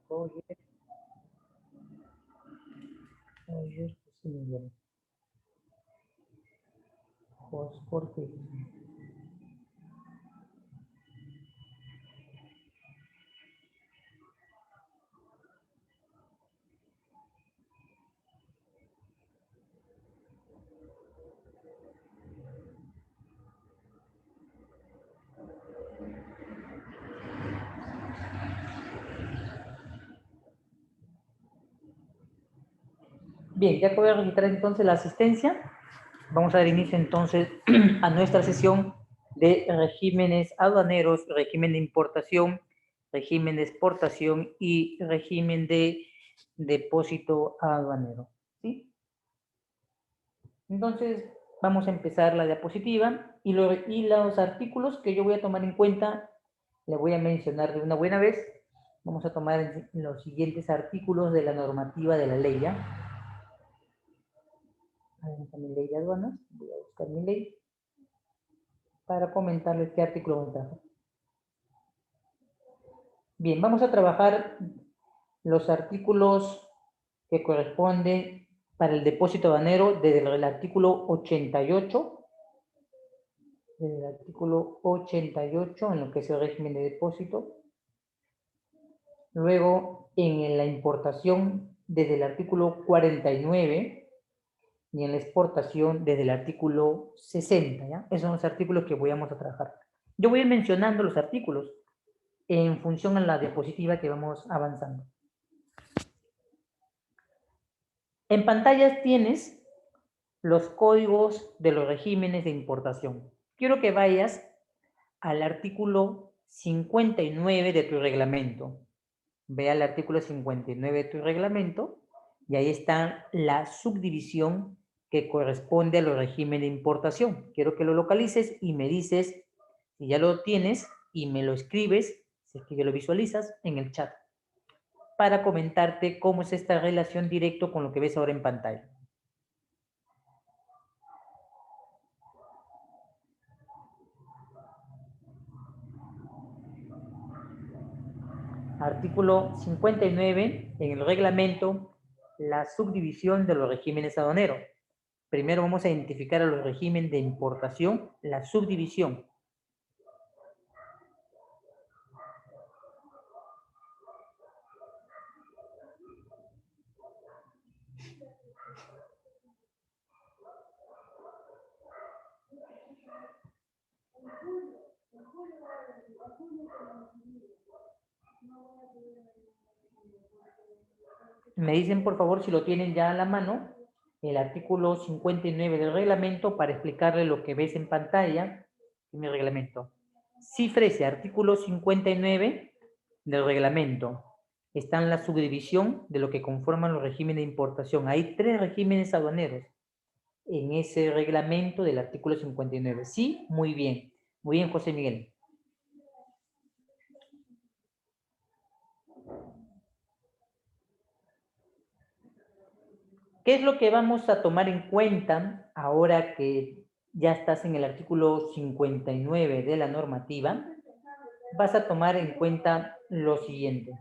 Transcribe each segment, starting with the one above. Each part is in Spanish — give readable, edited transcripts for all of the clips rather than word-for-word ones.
Roger, José Miguel. Jorge. Bien, ya que voy a registrar entonces la asistencia, vamos a dar inicio entonces a nuestra sesión de regímenes aduaneros, régimen de importación, régimen de exportación y régimen de depósito aduanero. ¿Sí? Entonces, vamos a empezar la diapositiva y los artículos que yo voy a tomar en cuenta, le voy a mencionar de una buena vez. Vamos a tomar los siguientes artículos de la normativa de la ley, ¿ya? Ahí está mi ley de aduanas. Voy a buscar mi ley para comentarles qué artículo vamos a trabajar. Bien, vamos a trabajar los artículos que corresponden para el depósito aduanero desde el artículo 88, desde el artículo 88 en lo que es el régimen de depósito. Luego, en la importación desde el artículo 49 y en la exportación desde el artículo 60, ¿ya? Esos son los artículos que vamos a trabajar. Yo voy a ir mencionando los artículos en función a la diapositiva que vamos avanzando. En pantallas tienes los códigos de los regímenes de importación. Quiero que vayas al artículo 59 de tu reglamento. Ve al artículo 59 de tu reglamento y ahí está la subdivisión que corresponde a los regímenes de importación. Quiero que lo localices y me dices si ya lo tienes y me lo escribes, si es que ya lo visualizas, en el chat, para comentarte cómo es esta relación directa con lo que ves ahora en pantalla. Artículo 59 en el reglamento, la subdivisión de los regímenes aduaneros. Primero vamos a identificar a los regímenes de importación, la subdivisión. Me dicen por favor si lo tienen ya a la mano, el artículo 59 del reglamento para explicarle lo que ves en pantalla en mi reglamento. Cifre ese artículo 59 del reglamento. Está en la subdivisión de lo que conforman los regímenes de importación. Hay 3 regímenes aduaneros en ese reglamento del artículo 59. Sí, muy bien. Muy bien, José Miguel. ¿Qué es lo que vamos a tomar en cuenta ahora que ya estás en el artículo 59 de la normativa? Vas a tomar en cuenta lo siguiente.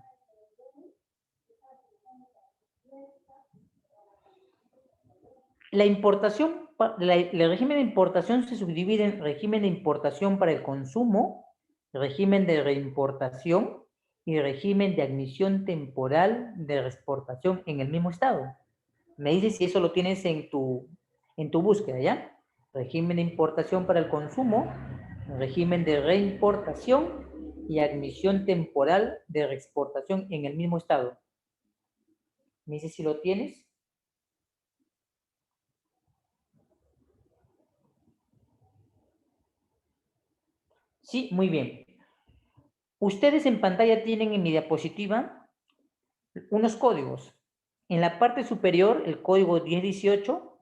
La importación, el régimen de importación se subdivide en régimen de importación para el consumo, régimen de reimportación y régimen de admisión temporal de reexportación en el mismo estado. Me dices si eso lo tienes en tu búsqueda, ¿ya? Régimen de importación para el consumo, régimen de reimportación y admisión temporal de reexportación en el mismo estado. ¿Me dices si lo tienes? Sí, muy bien. Ustedes en pantalla tienen en mi diapositiva unos códigos. En la parte superior, el código 1018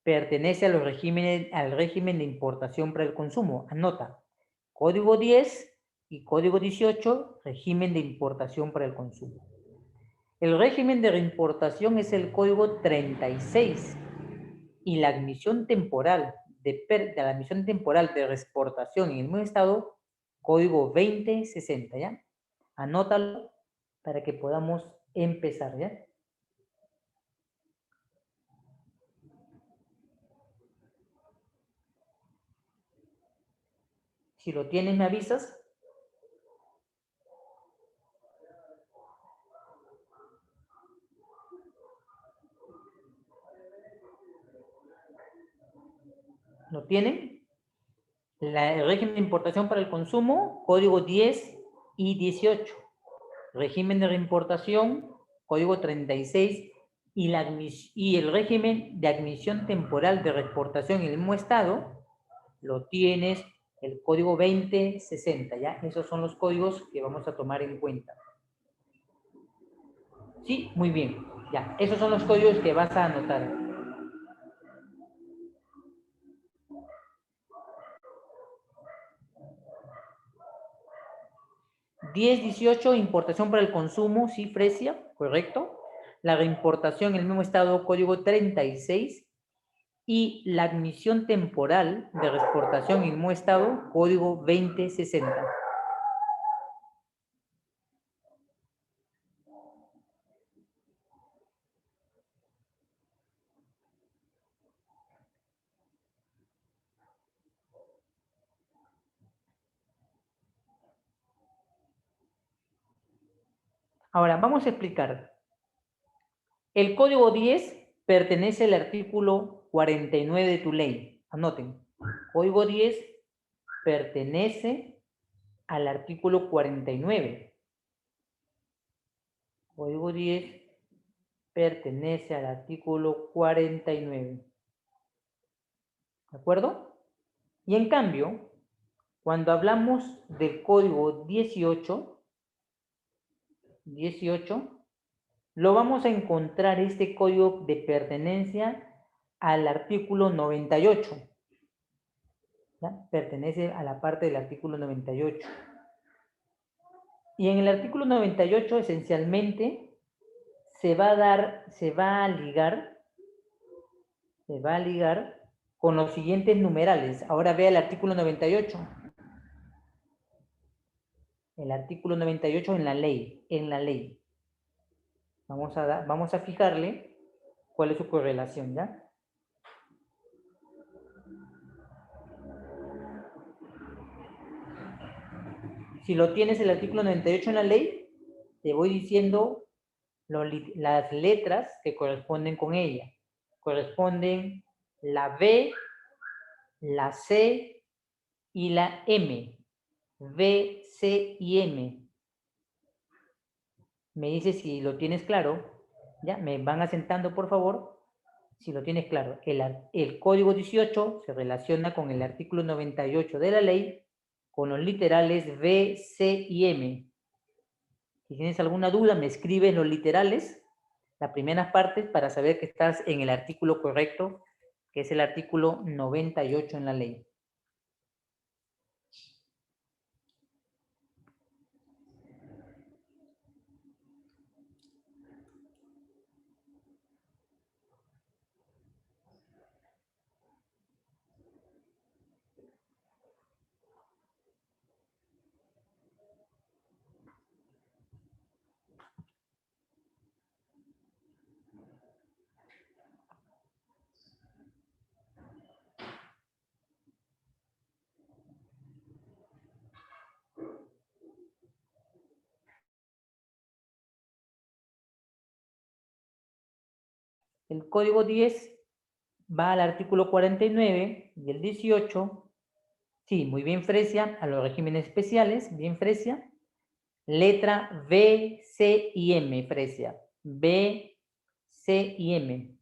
pertenece a los al régimen de importación para el consumo. Anota, código 10 y código 18, régimen de importación para el consumo. El régimen de reimportación es el código 36 y la admisión temporal la admisión temporal de reexportación en el mismo estado, código 2060, ¿ya? Anótalo para que podamos empezar, ¿ya? Si lo tienes, me avisas. ¿Lo tienen? El régimen de importación para el consumo, código 10 y 18. Régimen de reimportación, código 36, y el régimen de admisión temporal de reexportación en el mismo estado, lo tienes, el código 2060, ¿ya? Esos son los códigos que vamos a tomar en cuenta. Sí, muy bien, ya. Esos son los códigos que vas a anotar. 1018, importación para el consumo, sí, Fresia, correcto. La reimportación en el mismo estado, código 36. Y la admisión temporal de reexportación en el mismo estado, código 2060. Ahora, vamos a explicar. El código 10 pertenece al artículo 49 de tu ley. Anoten. Código 10 pertenece al artículo 49. Código 10 pertenece al artículo 49. ¿De acuerdo? Y en cambio, cuando hablamos del código 18, lo vamos a encontrar este código de pertenencia al artículo 98. ¿Ya? Pertenece a la parte del artículo 98. Y en el artículo 98 esencialmente se va a ligar con los siguientes numerales. Ahora vea el artículo 98. El artículo 98 en la ley. Vamos a fijarle cuál es su correlación, ¿ya? Si lo tienes el artículo 98 en la ley, te voy diciendo las letras que corresponden con ella. Corresponden la B, la C y la M. B, C y M. Me dices si lo tienes claro. Ya, me van asentando, por favor, si lo tienes claro. El código 18 se relaciona con el artículo 98 de la ley, con los literales B, C y M. Si tienes alguna duda, me escribes los literales, las primeras partes, para saber que estás en el artículo correcto, que es el artículo 98 en la ley. El código 10 va al artículo 49 y el 18, sí, muy bien, Fresia, a los regímenes especiales, bien, Fresia. Letra B, C y M, Fresia. B, C y M.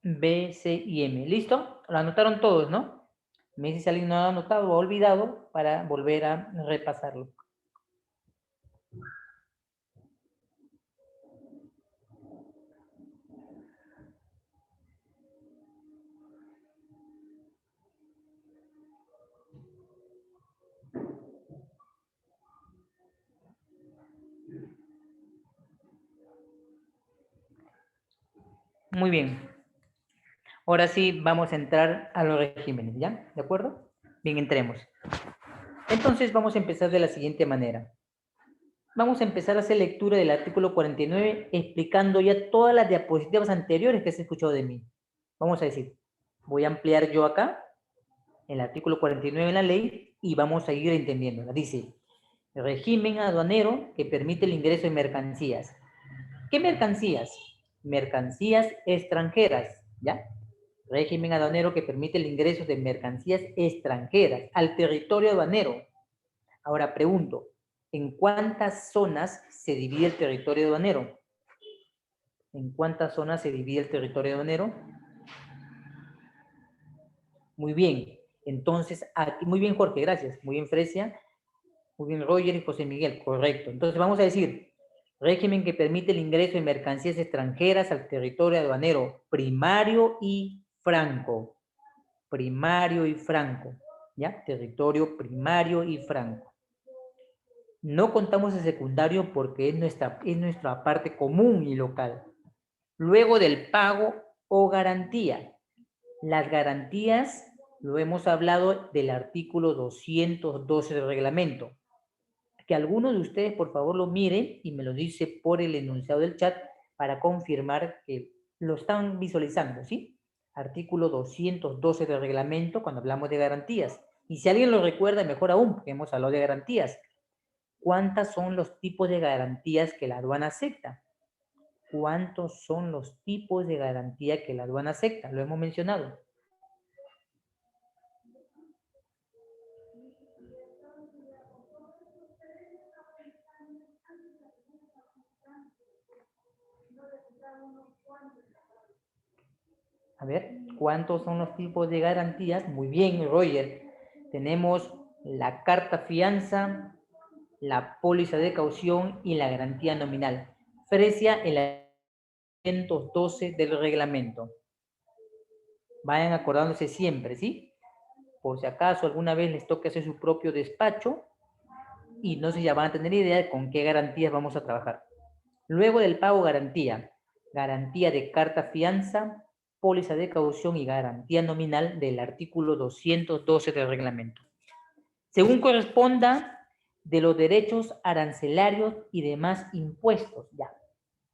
B, C y M. ¿Listo? Lo anotaron todos, ¿no? Me dice si alguien no lo ha anotado o ha olvidado para volver a repasarlo. Muy bien. Ahora sí vamos a entrar a los regímenes, ¿ya? ¿De acuerdo? Bien, entremos. Entonces vamos a empezar de la siguiente manera. Vamos a empezar a hacer lectura del artículo 49, explicando ya todas las diapositivas anteriores que has escuchado de mí. Vamos a decir, voy a ampliar yo acá el artículo 49 en la ley y vamos a ir entendiéndola. Dice, régimen aduanero que permite el ingreso de mercancías. ¿Qué mercancías? Mercancías extranjeras, ¿ya? Régimen aduanero que permite el ingreso de mercancías extranjeras al territorio aduanero. Ahora pregunto, ¿en cuántas zonas se divide el territorio aduanero? ¿En cuántas zonas se divide el territorio aduanero? Muy bien. Entonces, aquí, muy bien, Jorge, gracias. Muy bien, Fresia. Muy bien, Roger y José Miguel, correcto. Entonces, vamos a decir, régimen que permite el ingreso de mercancías extranjeras al territorio aduanero primario y franco. Primario y franco, ¿ya? Territorio primario y franco. No contamos el secundario porque es nuestra parte común y local. Luego del pago o garantía. Las garantías, lo hemos hablado del artículo 212 del reglamento. Que algunos de ustedes, por favor, lo miren y me lo dice por el enunciado del chat para confirmar que lo están visualizando, ¿sí? Artículo 212 del reglamento cuando hablamos de garantías. Y si alguien lo recuerda, mejor aún, porque hemos hablado de garantías. ¿Cuántos son los tipos de garantías que la aduana acepta? ¿Cuántos son los tipos de garantía que la aduana acepta? Lo hemos mencionado. A ver, ¿cuántos son los tipos de garantías? Muy bien, Roger. Tenemos la carta fianza, la póliza de caución y la garantía nominal. Fresia el 212 del reglamento. Vayan acordándose siempre, ¿sí? Por si acaso alguna vez les toque hacer su propio despacho y no se ya van a tener idea de con qué garantías vamos a trabajar. Luego del pago garantía, garantía de carta fianza, póliza de caución y garantía nominal del artículo 212 del reglamento. Según corresponda de los derechos arancelarios y demás impuestos, ya.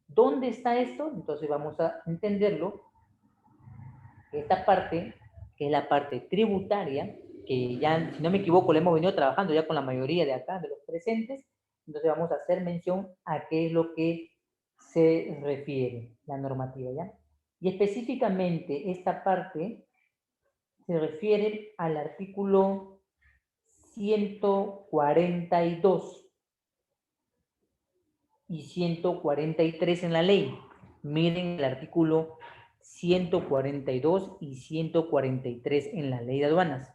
¿Dónde está esto? Entonces vamos a entenderlo. Esta parte, que es la parte tributaria, que ya, si no me equivoco, la hemos venido trabajando ya con la mayoría de acá, de los presentes, entonces vamos a hacer mención a qué es lo que se refiere la normativa, ¿ya? Y específicamente esta parte se refiere al artículo 142 y 143 en la ley. Miren el artículo 142 y 143 en la ley de aduanas.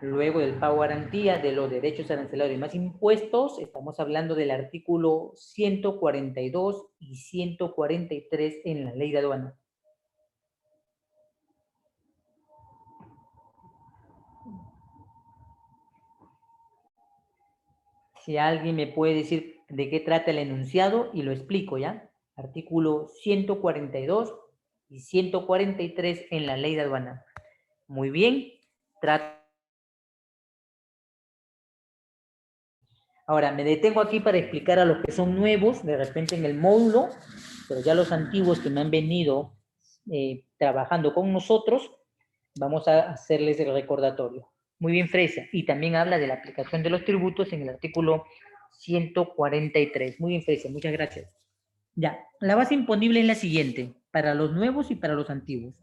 Luego del pago garantía de los derechos arancelarios y más impuestos, estamos hablando del artículo 142 y 143 en la ley de aduanas. Si alguien me puede decir de qué trata el enunciado y lo explico, ¿ya? Artículo 142 y 143 en la ley de aduana. Muy bien. Ahora, me detengo aquí para explicar a los que son nuevos, de repente en el módulo, pero ya los antiguos que me han venido trabajando con nosotros, vamos a hacerles el recordatorio. Muy bien, Fresia. Y también habla de la aplicación de los tributos en el artículo 143. Muy bien, Fresia. Muchas gracias. Ya, la base imponible es la siguiente, para los nuevos y para los antiguos.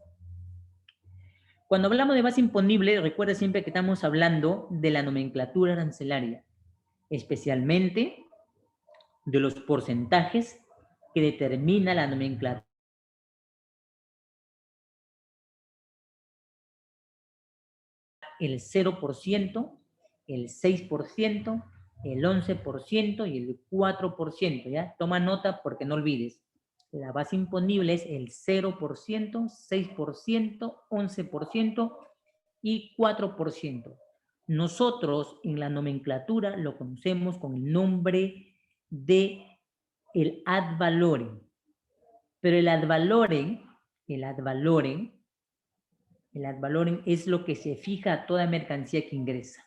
Cuando hablamos de base imponible, recuerda siempre que estamos hablando de la nomenclatura arancelaria, especialmente de los porcentajes que determina la nomenclatura. El 0%, el 6%, el 11% y el 4%, ¿ya? Toma nota porque no olvides. La base imponible es el 0%, 6%, 11% y 4%. Nosotros en la nomenclatura lo conocemos con el nombre de el ad valorem. Pero el ad valorem el ad valorem es lo que se fija a toda mercancía que ingresa.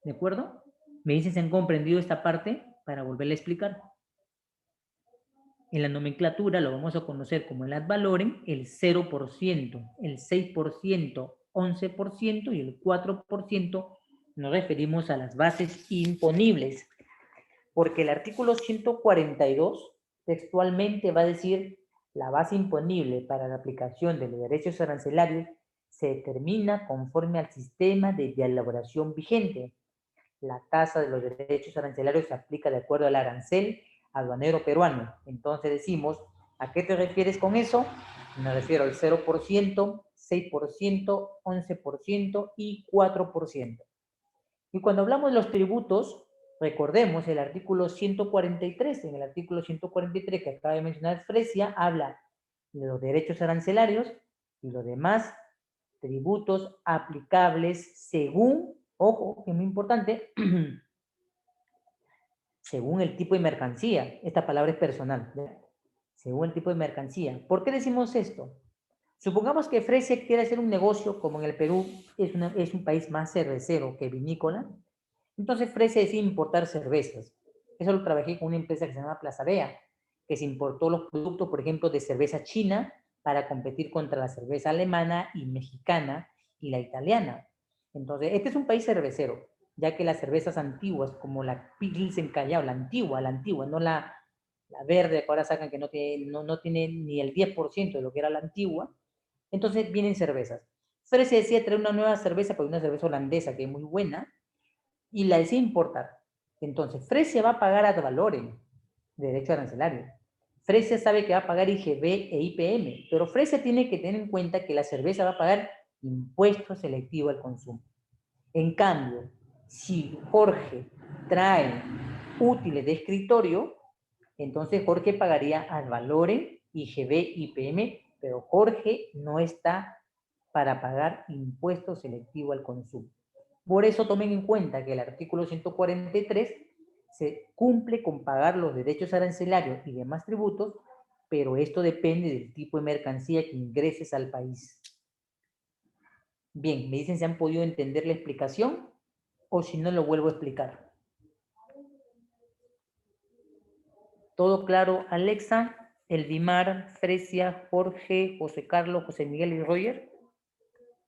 ¿De acuerdo? Me dicen si han comprendido esta parte para volverle a explicar. En la nomenclatura lo vamos a conocer como el ad valorem, el 0%, el 6%, 11% y el 4% nos referimos a las bases imponibles. Porque el artículo 142 textualmente va a decir la base imponible para la aplicación de los derechos arancelarios se determina conforme al sistema de elaboración vigente. La tasa de los derechos arancelarios se aplica de acuerdo al arancel aduanero peruano. Entonces decimos, ¿a qué te refieres con eso? Me refiero al 0%, 6%, 11% y 4%. Y cuando hablamos de los tributos, recordemos el artículo 143. En el artículo 143 que acaba de mencionar Fresia, habla de los derechos arancelarios y los demás tributos aplicables según, ojo, que es muy importante, según el tipo de mercancía. Esta palabra es personal, ¿ya? Según el tipo de mercancía. ¿Por qué decimos esto? Supongamos que Fresia quiere hacer un negocio, como en el Perú es un país más cervecero que vinícola. Entonces Fresia decide importar cervezas. Eso lo trabajé con una empresa que se llama Plaza Bea, que se importó los productos, por ejemplo, de cerveza china para competir contra la cerveza alemana y mexicana y la italiana. Entonces, este es un país cervecero, ya que las cervezas antiguas, como la Pilsen Callao, la antigua, no la verde que ahora sacan que no tiene ni el 10% de lo que era la antigua, entonces vienen cervezas. Fresia decía traer una nueva cerveza, pues una cerveza holandesa que es muy buena, y la decide importar. Entonces, Fresia va a pagar ad valorem, de derecho arancelario. Fresia sabe que va a pagar IGB e IPM, pero Fresia tiene que tener en cuenta que la cerveza va a pagar impuesto selectivo al consumo. En cambio, si Jorge trae útiles de escritorio, entonces Jorge pagaría ad valorem, IGB, IPM, pero Jorge no está para pagar impuesto selectivo al consumo. Por eso tomen en cuenta que el artículo 143 se cumple con pagar los derechos arancelarios y demás tributos, pero esto depende del tipo de mercancía que ingreses al país. Bien, me dicen si han podido entender la explicación o si no lo vuelvo a explicar. ¿Todo claro, Alexa, Eldimar, Fresia, Jorge, José Carlos, José Miguel y Roger?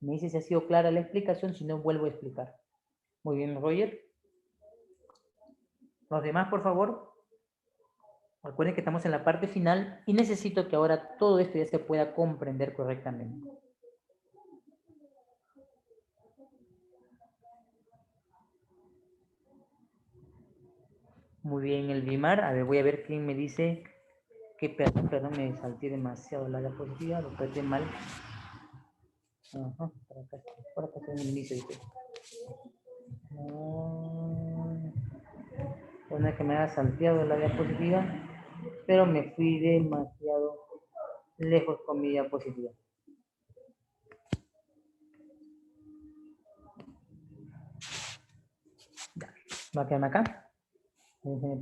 Me dice si ha sido clara la explicación, si no vuelvo a explicar. Muy bien, Roger. Los demás, por favor. Recuerden que estamos en la parte final y necesito que ahora todo esto ya se pueda comprender correctamente. Muy bien, Elvimar. A ver, voy a ver quién me dice que, perdón, me salté demasiado la diapositiva, lo apreté mal. Ajá, por acá tengo el inicio. Una que me ha salteado la diapositiva, pero me fui demasiado lejos con mi diapositiva. Ya, va a quedarme acá.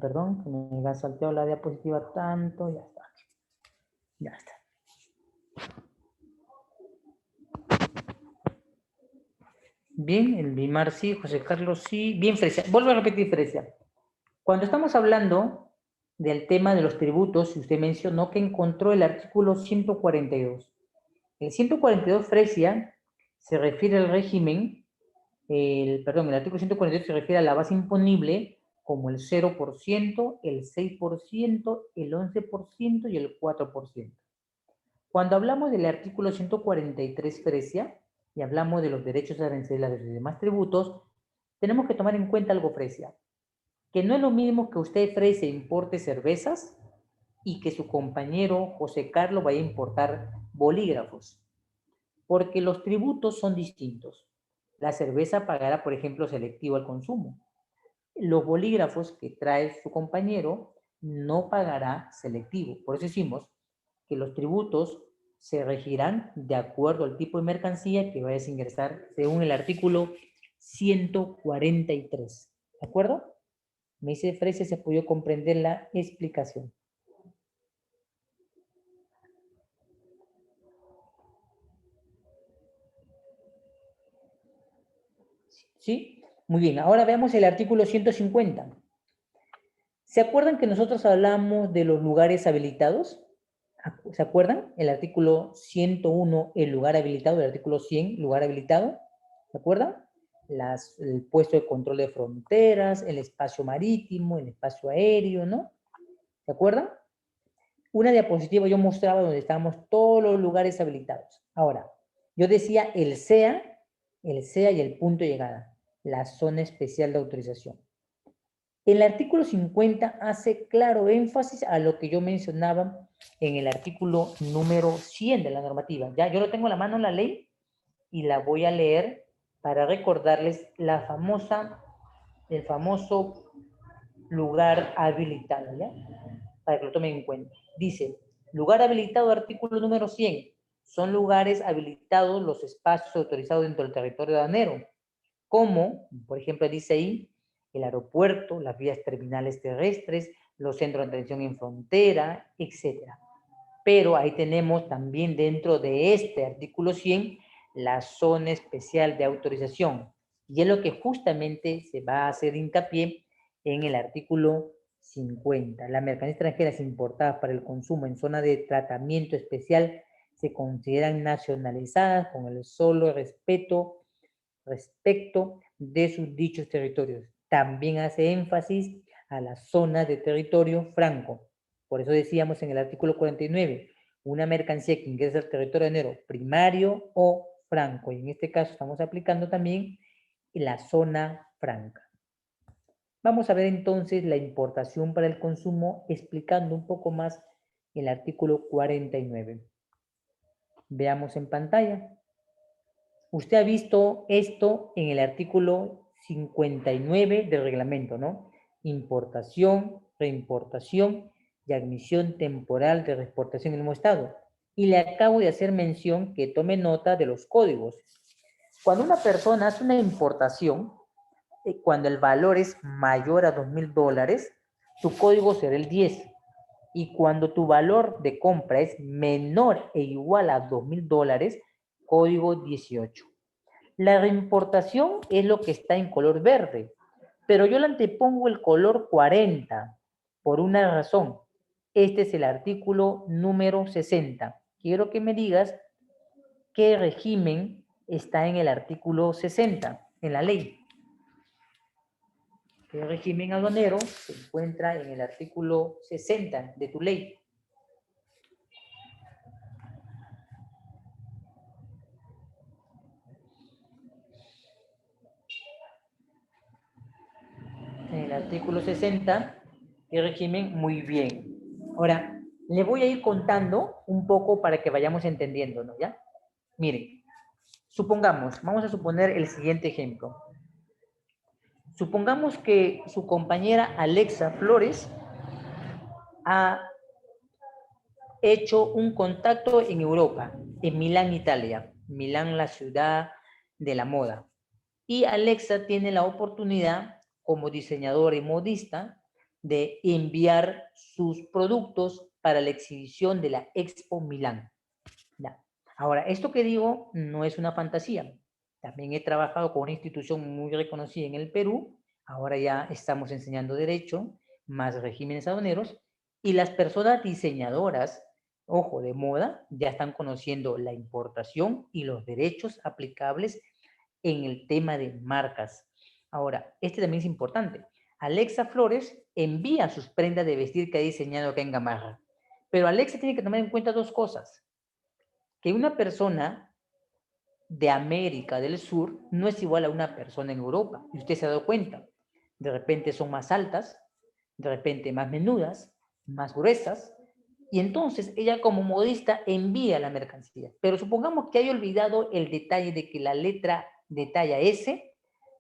Perdón, que me ha salteado la diapositiva tanto, ya está. Ya está. Bien, el Bimar sí, José Carlos sí. Bien, Fresia. Vuelvo a repetir, Fresia. Cuando estamos hablando del tema de los tributos, usted mencionó que encontró el artículo 142. El 142, Fresia, se refiere al régimen, el artículo 142 se refiere a la base imponible como el 0%, el 6%, el 11% y el 4%. Cuando hablamos del artículo 143, Fresia, y hablamos de los derechos arancelarios y demás tributos, tenemos que tomar en cuenta algo, Fresia, que no es lo mismo que usted, Fresia, importe cervezas y que su compañero José Carlos vaya a importar bolígrafos, porque los tributos son distintos. La cerveza pagará, por ejemplo, selectivo al consumo. Los bolígrafos que trae su compañero no pagará selectivo. Por eso decimos que los tributos se regirán de acuerdo al tipo de mercancía que vayas a ingresar según el artículo 143. ¿De acuerdo? Me dice Fresia si ha podido comprender la explicación. ¿Sí? Muy bien, ahora veamos el artículo 150. ¿Se acuerdan que nosotros hablamos de los lugares habilitados? ¿Se acuerdan? El artículo 101, el lugar habilitado, el artículo 100, lugar habilitado. ¿Se acuerdan? El puesto de control de fronteras, el espacio marítimo, el espacio aéreo, ¿no? ¿Se acuerdan? Una diapositiva yo mostraba donde estábamos todos los lugares habilitados. Ahora, yo decía el SEA y el punto de llegada, la zona especial de autorización. El artículo 50 hace claro énfasis a lo que yo mencionaba en el artículo número 100 de la normativa. Ya, yo lo tengo en la mano la ley y la voy a leer para recordarles el famoso lugar habilitado, ¿ya? Para que lo tomen en cuenta. Dice, lugar habilitado, artículo número 100. Son lugares habilitados los espacios autorizados dentro del territorio aduanero, como, por ejemplo, dice ahí, el aeropuerto, las vías terminales terrestres, los centros de atención en frontera, etc. Pero ahí tenemos también dentro de este artículo 100 la zona especial de autorización. Y es lo que justamente se va a hacer hincapié en el artículo 50. Las mercancías extranjeras importadas para el consumo en zona de tratamiento especial se consideran nacionalizadas con el solo respecto de sus dichos territorios. También hace énfasis a las zonas de territorio franco. Por eso decíamos en el artículo 49, una mercancía que ingresa al territorio aduanero primario o franco. Y en este caso estamos aplicando también la zona franca. Vamos a ver entonces la importación para el consumo explicando un poco más el artículo 49. Veamos en pantalla. Usted ha visto esto en el artículo 59 del reglamento, ¿no? Importación, reimportación y admisión temporal de reexportación en el nuevo estado. Y le acabo de hacer mención que tome nota de los códigos. Cuando una persona hace una importación, cuando el valor es mayor a $2,000, tu código será el 10. Y cuando tu valor de compra es menor e igual a $2,000, código 18. La reimportación es lo que está en color verde, pero yo le antepongo el color 40 por una razón. Este es el artículo número 60. Quiero que me digas qué régimen está en el artículo 60, en la ley. ¿Qué régimen aduanero se encuentra en el artículo 60 de tu ley? En el artículo 60, ¿qué régimen? Muy bien. Ahora, le voy a ir contando un poco para que vayamos entendiendo, ¿no? ¿Ya? Miren, supongamos, vamos a suponer el siguiente ejemplo. Supongamos que su compañera Alexa Flores ha hecho un contacto en Europa, en Milán, Italia. Milán, la ciudad de la moda. Y Alexa tiene la oportunidad, como diseñadora y modista, de enviar sus productos para la exhibición de la Expo Milán. Ya. Ahora, esto que digo no es una fantasía. También he trabajado con una institución muy reconocida en el Perú. Ahora ya estamos enseñando derecho, más regímenes aduaneros. Y las personas diseñadoras, ojo, de moda, ya están conociendo la importación y los derechos aplicables en el tema de marcas. Ahora, este también es importante. Alexa Flores envía sus prendas de vestir que ha diseñado acá en Gamarra. Pero Alexa tiene que tomar en cuenta dos cosas. Que una persona de América del Sur no es igual a una persona en Europa. Y usted se ha dado cuenta. De repente son más altas, de repente más menudas, más gruesas. Y entonces ella como modista envía la mercancía. Pero supongamos que haya olvidado el detalle de que la letra de talla S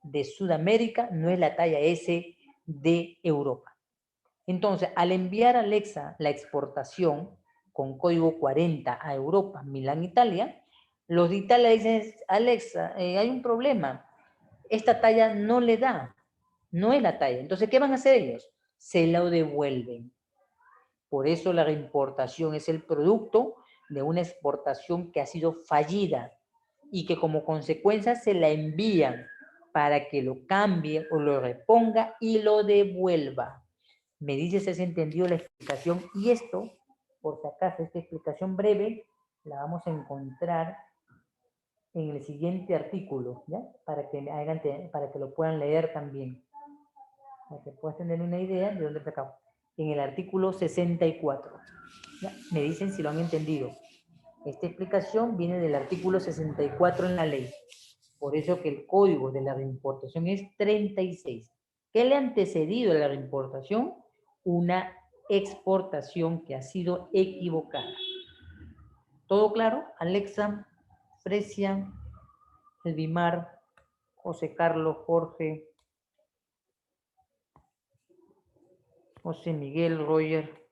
de Sudamérica no es la talla S de Europa. Entonces, al enviar a Alexa la exportación con código 40 a Europa, Milán, Italia, los de Italia dicen, Alexa, hay un problema, esta talla no le da, no es la talla. Entonces, ¿qué van a hacer ellos? Se lo devuelven. Por eso la reimportación es el producto de una exportación que ha sido fallida y que como consecuencia se la envían para que lo cambie o lo reponga y lo devuelva. Me dice si has entendido la explicación, y esto, por si acaso, esta explicación breve la vamos a encontrar en el siguiente artículo, ¿ya? Para que lo puedan leer también, para que puedas tener una idea de dónde sacamos. En el artículo 64. ¿Ya? Me dicen si lo han entendido. Esta explicación viene del artículo 64 en la ley. Por eso que el código de la reimportación es 36. ¿Qué le ha antecedido a la reimportación? Una exportación que ha sido equivocada. ¿Todo claro? Alexa, Fresia, Elvimar, José Carlos, Jorge, José Miguel, Roger.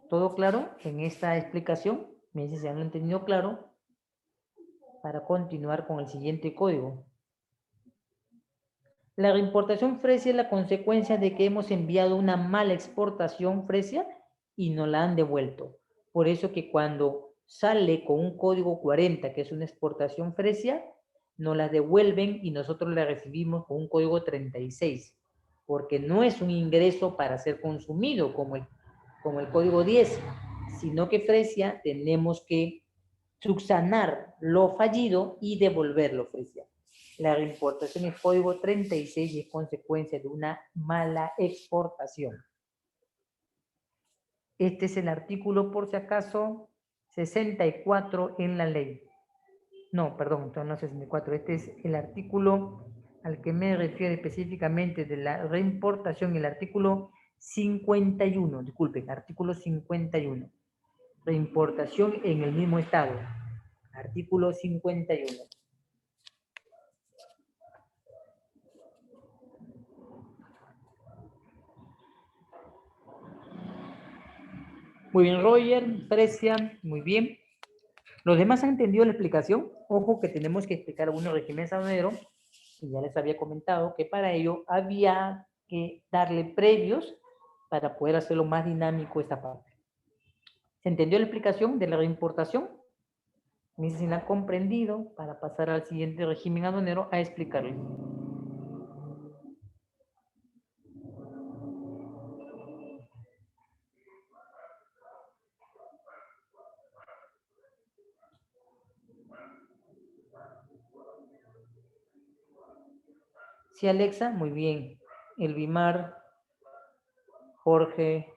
¿Todo claro en esta explicación? Me dice si han entendido claro para continuar con el siguiente código. La reimportación fresia es la consecuencia de que hemos enviado una mala exportación fresia y nos la han devuelto. Por eso que cuando sale con un código 40, que es una exportación fresia, nos la devuelven y nosotros la recibimos con un código 36, porque no es un ingreso para ser consumido como el código 10, sino que fresia tenemos que subsanar lo fallido y devolverlo fresia. La reimportación es código 36 y es consecuencia de una mala exportación. Este es el artículo, por si acaso, 64 en la ley. No, perdón, no 64. Este es el artículo al que me refiero específicamente de la reimportación, el artículo 51. Disculpen, artículo 51. Reimportación en el mismo estado. Artículo 51. Muy bien, Roger, Fresia, muy bien. ¿Los demás han entendido la explicación? Ojo que tenemos que explicar algunos regímenes aduaneros, y ya les había comentado que para ello había que darle previos para poder hacerlo más dinámico esta parte. ¿Se entendió la explicación de la reimportación? Me dicen si la han comprendido para pasar al siguiente régimen aduanero a explicarles. Sí, Alexa, muy bien. Elvimar, Jorge.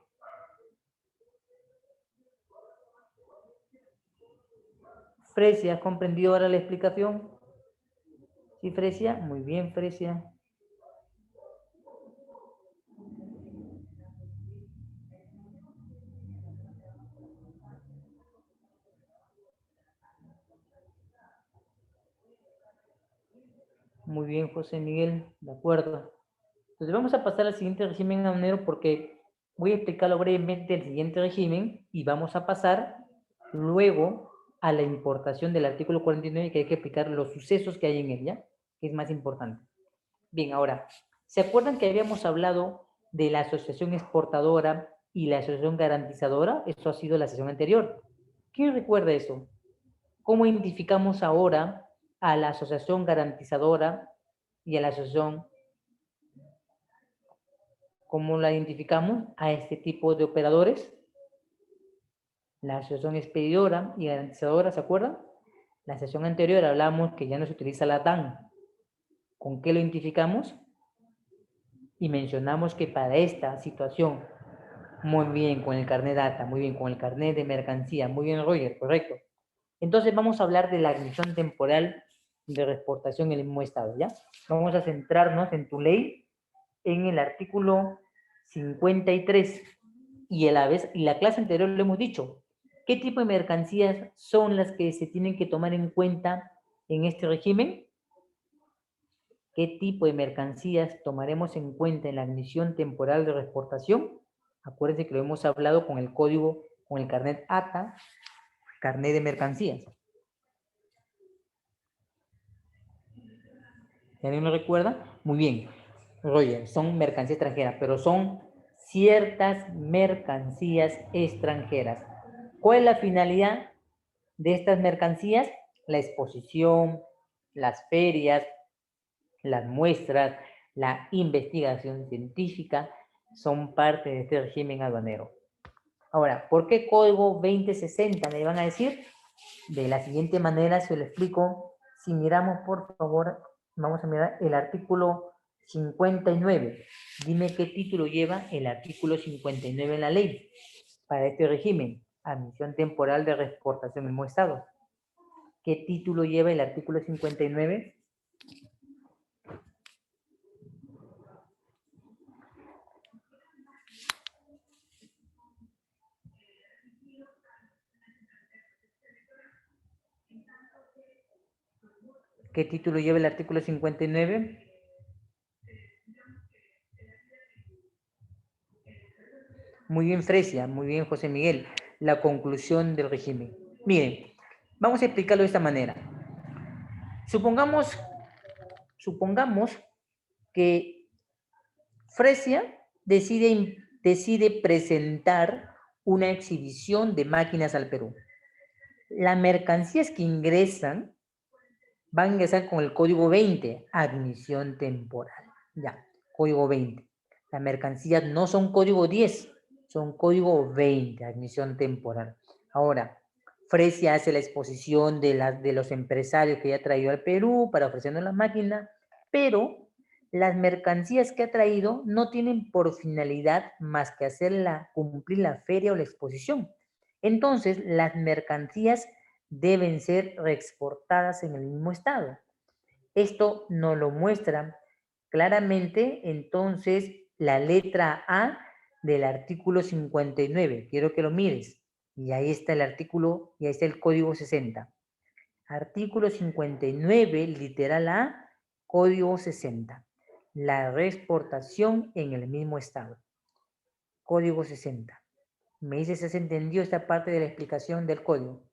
Fresia, ¿has comprendido ahora la explicación? Sí, Fresia, muy bien, Fresia. Muy bien, José Miguel, de acuerdo. Entonces vamos a pasar al siguiente régimen aduanero porque voy a explicarlo brevemente el siguiente régimen y vamos a pasar luego a la importación del artículo 49, que hay que explicar los sucesos que hay en ella, que es más importante. Bien, ahora, ¿se acuerdan que habíamos hablado de la asociación exportadora y la asociación garantizadora? Eso ha sido la sesión anterior. ¿Quién recuerda eso? ¿Cómo identificamos ahora a la asociación garantizadora y a la asociación? ¿Cómo la identificamos a este tipo de operadores? La asociación expedidora y garantizadora, ¿se acuerdan? La sesión anterior hablamos que ya no se utiliza la DAN. ¿Con qué lo identificamos? Y mencionamos que para esta situación, muy bien, con el carnet data, muy bien, con el carnet de mercancía, muy bien, Roger, correcto. Entonces vamos a hablar de la admisión temporal de reexportación en el mismo estado, ¿ya? Vamos a centrarnos en tu ley, en el artículo 53, y a la vez, y la clase anterior lo hemos dicho, ¿qué tipo de mercancías son las que se tienen que tomar en cuenta en este régimen? ¿Qué tipo de mercancías tomaremos en cuenta en la admisión temporal de reexportación? Acuérdense que lo hemos hablado con el código, con el carnet ATA, carnet de mercancías. ¿Ya alguien lo recuerda? Muy bien. Roger, son mercancías extranjeras, pero son ciertas mercancías extranjeras. ¿Cuál es la finalidad de estas mercancías? La exposición, las ferias, las muestras, la investigación científica son parte de este régimen aduanero. Ahora, ¿por qué código 2060? Me van a decir, de la siguiente manera se lo explico. Si miramos, por favor, vamos a mirar el artículo 59. Dime qué título lleva el artículo 59 en la ley para este régimen. Admisión temporal de reexportación en el mismo estado. ¿Qué título lleva el artículo 59? ¿Qué título lleva el artículo 59? Muy bien, Fresia, muy bien, José Miguel. La conclusión del régimen. Miren, vamos a explicarlo de esta manera. Supongamos que Fresia decide presentar una exhibición de máquinas al Perú. Las mercancías que ingresan van a ingresar con el código 20, admisión temporal. Ya, código 20. Las mercancías no son código 10, son código 20, admisión temporal. Ahora, Fresia hace la exposición de los empresarios que ya ha traído al Perú para ofrecernos la máquina, pero las mercancías que ha traído no tienen por finalidad más que cumplir la feria o la exposición. Entonces, las mercancías deben ser reexportadas en el mismo estado. Esto nos lo muestra claramente entonces la letra A del artículo 59. Quiero que lo mires. Y ahí está el artículo, y ahí está el código 60. Artículo 59, literal A, código 60. La reexportación en el mismo estado. Código 60. ¿Me dices si has entendido esta parte de la explicación del código?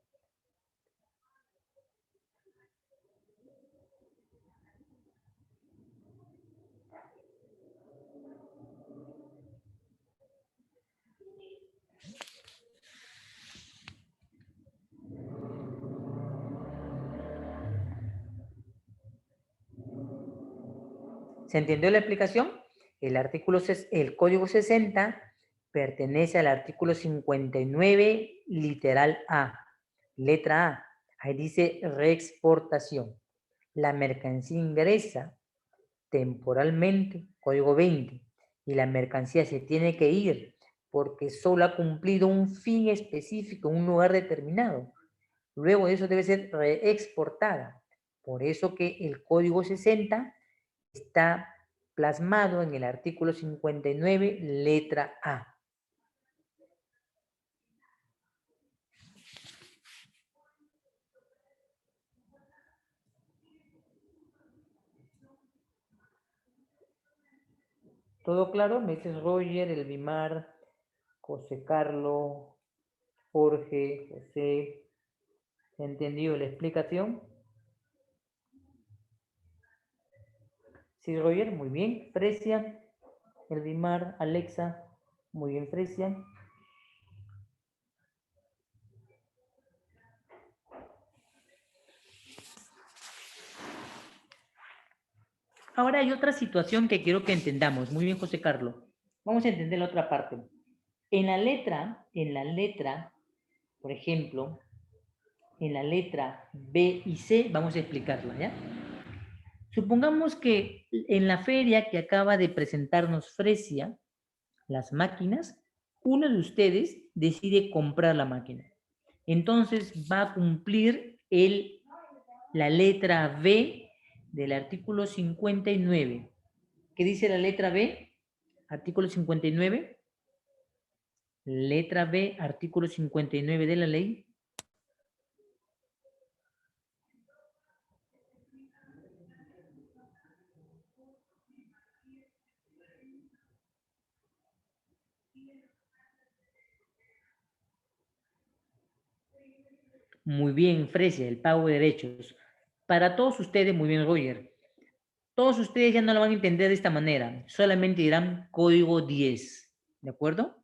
¿Se entendió la explicación? El código 60 pertenece al artículo 59, literal A, letra A. Ahí dice reexportación. La mercancía ingresa temporalmente, código 20, y la mercancía se tiene que ir porque solo ha cumplido un fin específico en un lugar determinado. Luego de eso debe ser reexportada. Por eso que el código 60 está plasmado en el artículo 59, letra A. ¿Todo claro? Me dices Roger, Elvimar, José Carlos, Jorge, José. ¿Entendido la explicación? Sí, Roger, muy bien. Fresia, Elvimar, Alexa, muy bien, Fresia. Ahora hay otra situación que quiero que entendamos. Muy bien, José Carlos. Vamos a entender la otra parte. En la letra, por ejemplo, en la letra B y C, vamos a explicarla, ¿ya? Supongamos que en la feria que acaba de presentarnos Fresia, las máquinas, uno de ustedes decide comprar la máquina. Entonces va a cumplir la letra B del artículo 59. ¿Qué dice la letra B? Artículo 59. Letra B, artículo 59 de la ley. Muy bien, Fresia, el pago de derechos. Para todos ustedes, muy bien, Roger. Todos ustedes ya no lo van a entender de esta manera. Solamente dirán código 10. ¿De acuerdo?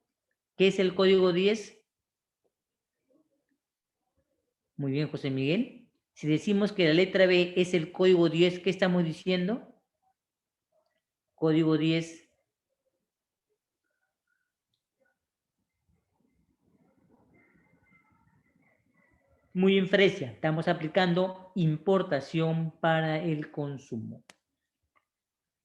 ¿Qué es el código 10? Muy bien, José Miguel. Si decimos que la letra B es el código 10, ¿qué estamos diciendo? Código 10. Muy bien, Fresia. Estamos aplicando importación para el consumo.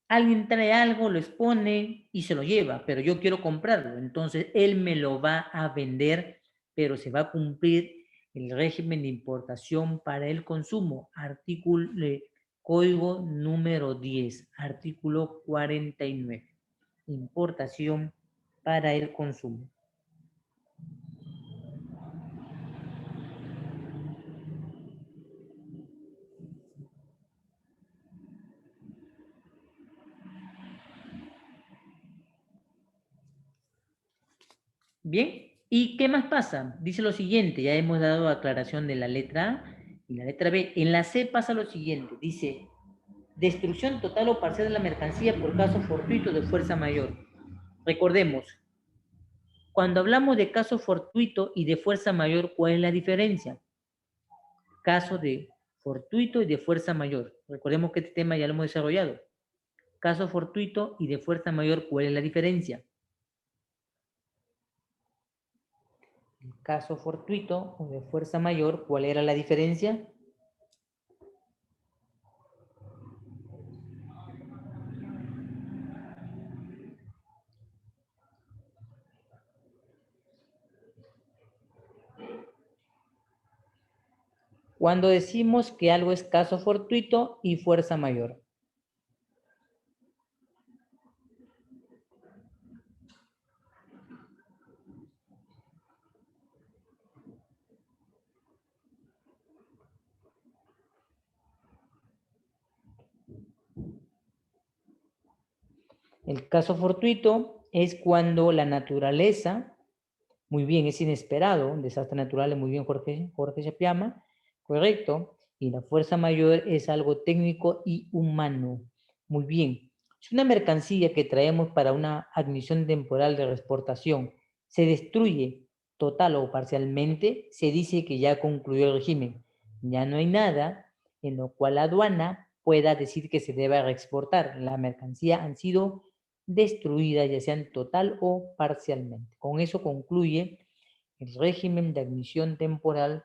Alguien trae algo, lo expone y se lo lleva, pero yo quiero comprarlo. Entonces, él me lo va a vender, pero se va a cumplir el régimen de importación para el consumo. Artículo, código número 10, artículo 49. Importación para el consumo. Bien, ¿y qué más pasa? Dice lo siguiente, ya hemos dado aclaración de la letra A y la letra B. En la C pasa lo siguiente, dice, destrucción total o parcial de la mercancía por caso fortuito de fuerza mayor. Recordemos, cuando hablamos de caso fortuito y de fuerza mayor, ¿cuál es la diferencia? Caso de fortuito y de fuerza mayor. Recordemos que este tema ya lo hemos desarrollado. Caso fortuito y de fuerza mayor, ¿cuál es la diferencia? El caso fortuito o de fuerza mayor, ¿cuál era la diferencia? Cuando decimos que algo es caso fortuito y fuerza mayor. El caso fortuito es cuando la naturaleza, muy bien, es inesperado, un desastre natural, muy bien, Jorge Chapiama, correcto, y la fuerza mayor es algo técnico y humano, muy bien. Si una mercancía que traemos para una admisión temporal de exportación se destruye total o parcialmente, se dice que ya concluyó el régimen. Ya no hay nada en lo cual la aduana pueda decir que se deba reexportar. La mercancía han sido destruidas, ya sean total o parcialmente. Con eso concluye el régimen de admisión temporal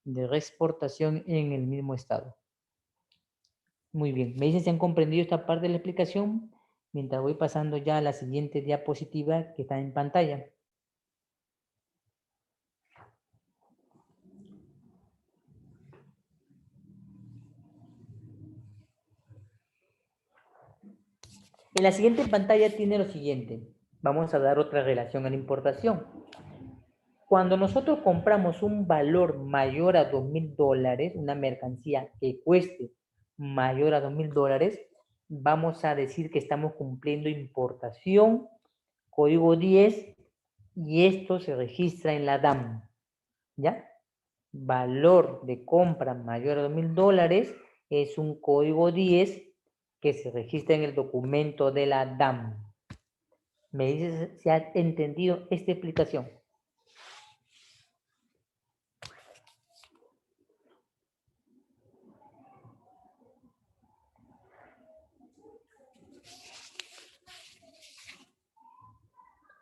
de reexportación en el mismo estado. Muy bien, me dicen si han comprendido esta parte de la explicación, mientras voy pasando ya a la siguiente diapositiva que está en pantalla. En la siguiente pantalla tiene lo siguiente. Vamos a dar otra relación a la importación. Cuando nosotros compramos un valor mayor a $2,000, una mercancía que cueste mayor a $2,000, vamos a decir que estamos cumpliendo importación, código 10, y esto se registra en la DAM, ¿ya? Valor de compra mayor a $2,000 es un código 10 que se registra en el documento de la DAM. ¿Me dices si has entendido esta explicación?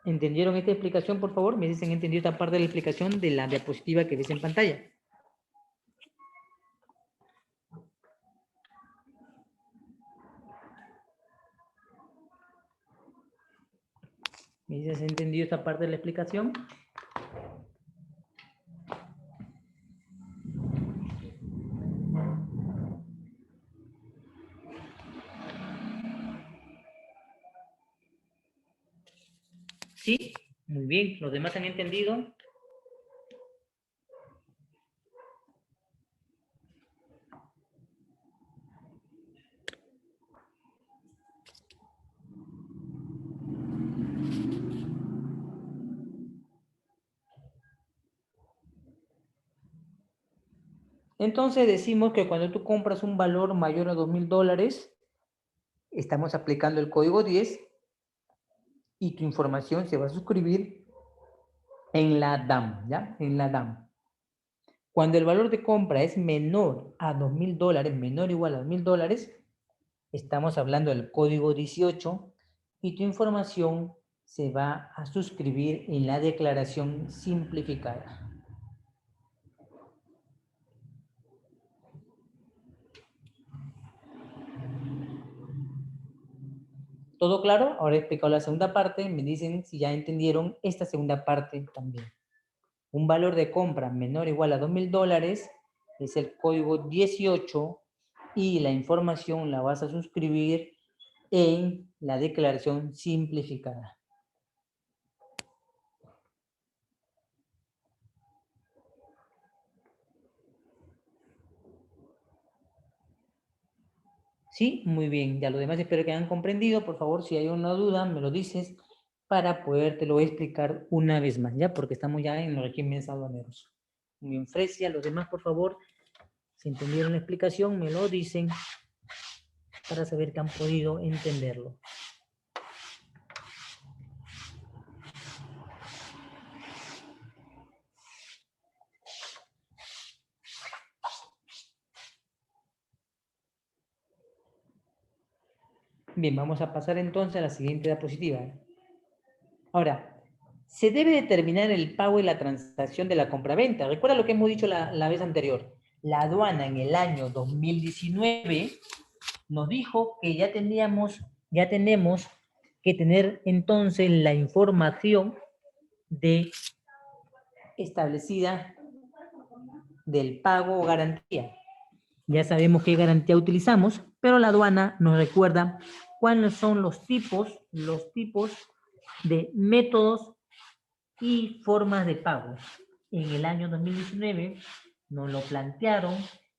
¿Entendieron esta explicación, por favor? Me dicen, ¿entendido esta parte de la explicación de la diapositiva que ves en pantalla? ¿Me dices, entendido esta parte de la explicación? Sí, muy bien. ¿Los demás han entendido? Entonces decimos que cuando tú compras un valor mayor a $2,000, estamos aplicando el código 10 y tu información se va a suscribir en la DAM, ¿ya? En la DAM. Cuando el valor de compra es menor a $2.000, menor o igual a $2.000, estamos hablando del código 18 y tu información se va a suscribir en la declaración simplificada. ¿Todo claro? Ahora he explicado la segunda parte. Me dicen si ya entendieron esta segunda parte también. Un valor de compra menor o igual a $2.000 es el código 18 y la información la vas a suscribir en la declaración simplificada. Sí, muy bien. Ya lo demás espero que hayan comprendido. Por favor, si hay una duda, me lo dices para podértelo explicar una vez más, ¿ya? Porque estamos ya en los regímenes aduaneros. Muy bien, Fresia, los demás, por favor, si entendieron la explicación, me lo dicen para saber que han podido entenderlo. Bien, vamos a pasar entonces a la siguiente diapositiva. Ahora, se debe determinar el pago y la transacción de la compraventa. Recuerda lo que hemos dicho la vez anterior. La aduana en el año 2019 nos dijo que ya tenemos que tener entonces la información establecida del pago o garantía. Ya sabemos qué garantía utilizamos, pero la aduana nos recuerda cuáles son los tipos de métodos y formas de pago. En el año 2019 nos lo plantearon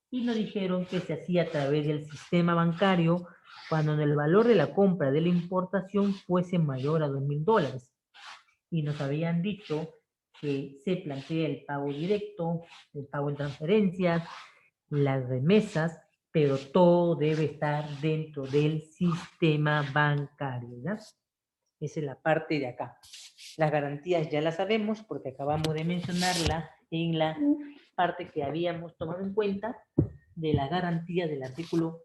y nos dijeron que se hacía a través del sistema bancario cuando el valor de la compra de la importación fuese mayor a $2.000. Y nos habían dicho que se plantea el pago directo, el pago en transferencias, las remesas, pero todo debe estar dentro del sistema bancario, ¿ya? Esa es la parte de acá. Las garantías ya las sabemos porque acabamos de mencionarla en la parte que habíamos tomado en cuenta de la garantía del artículo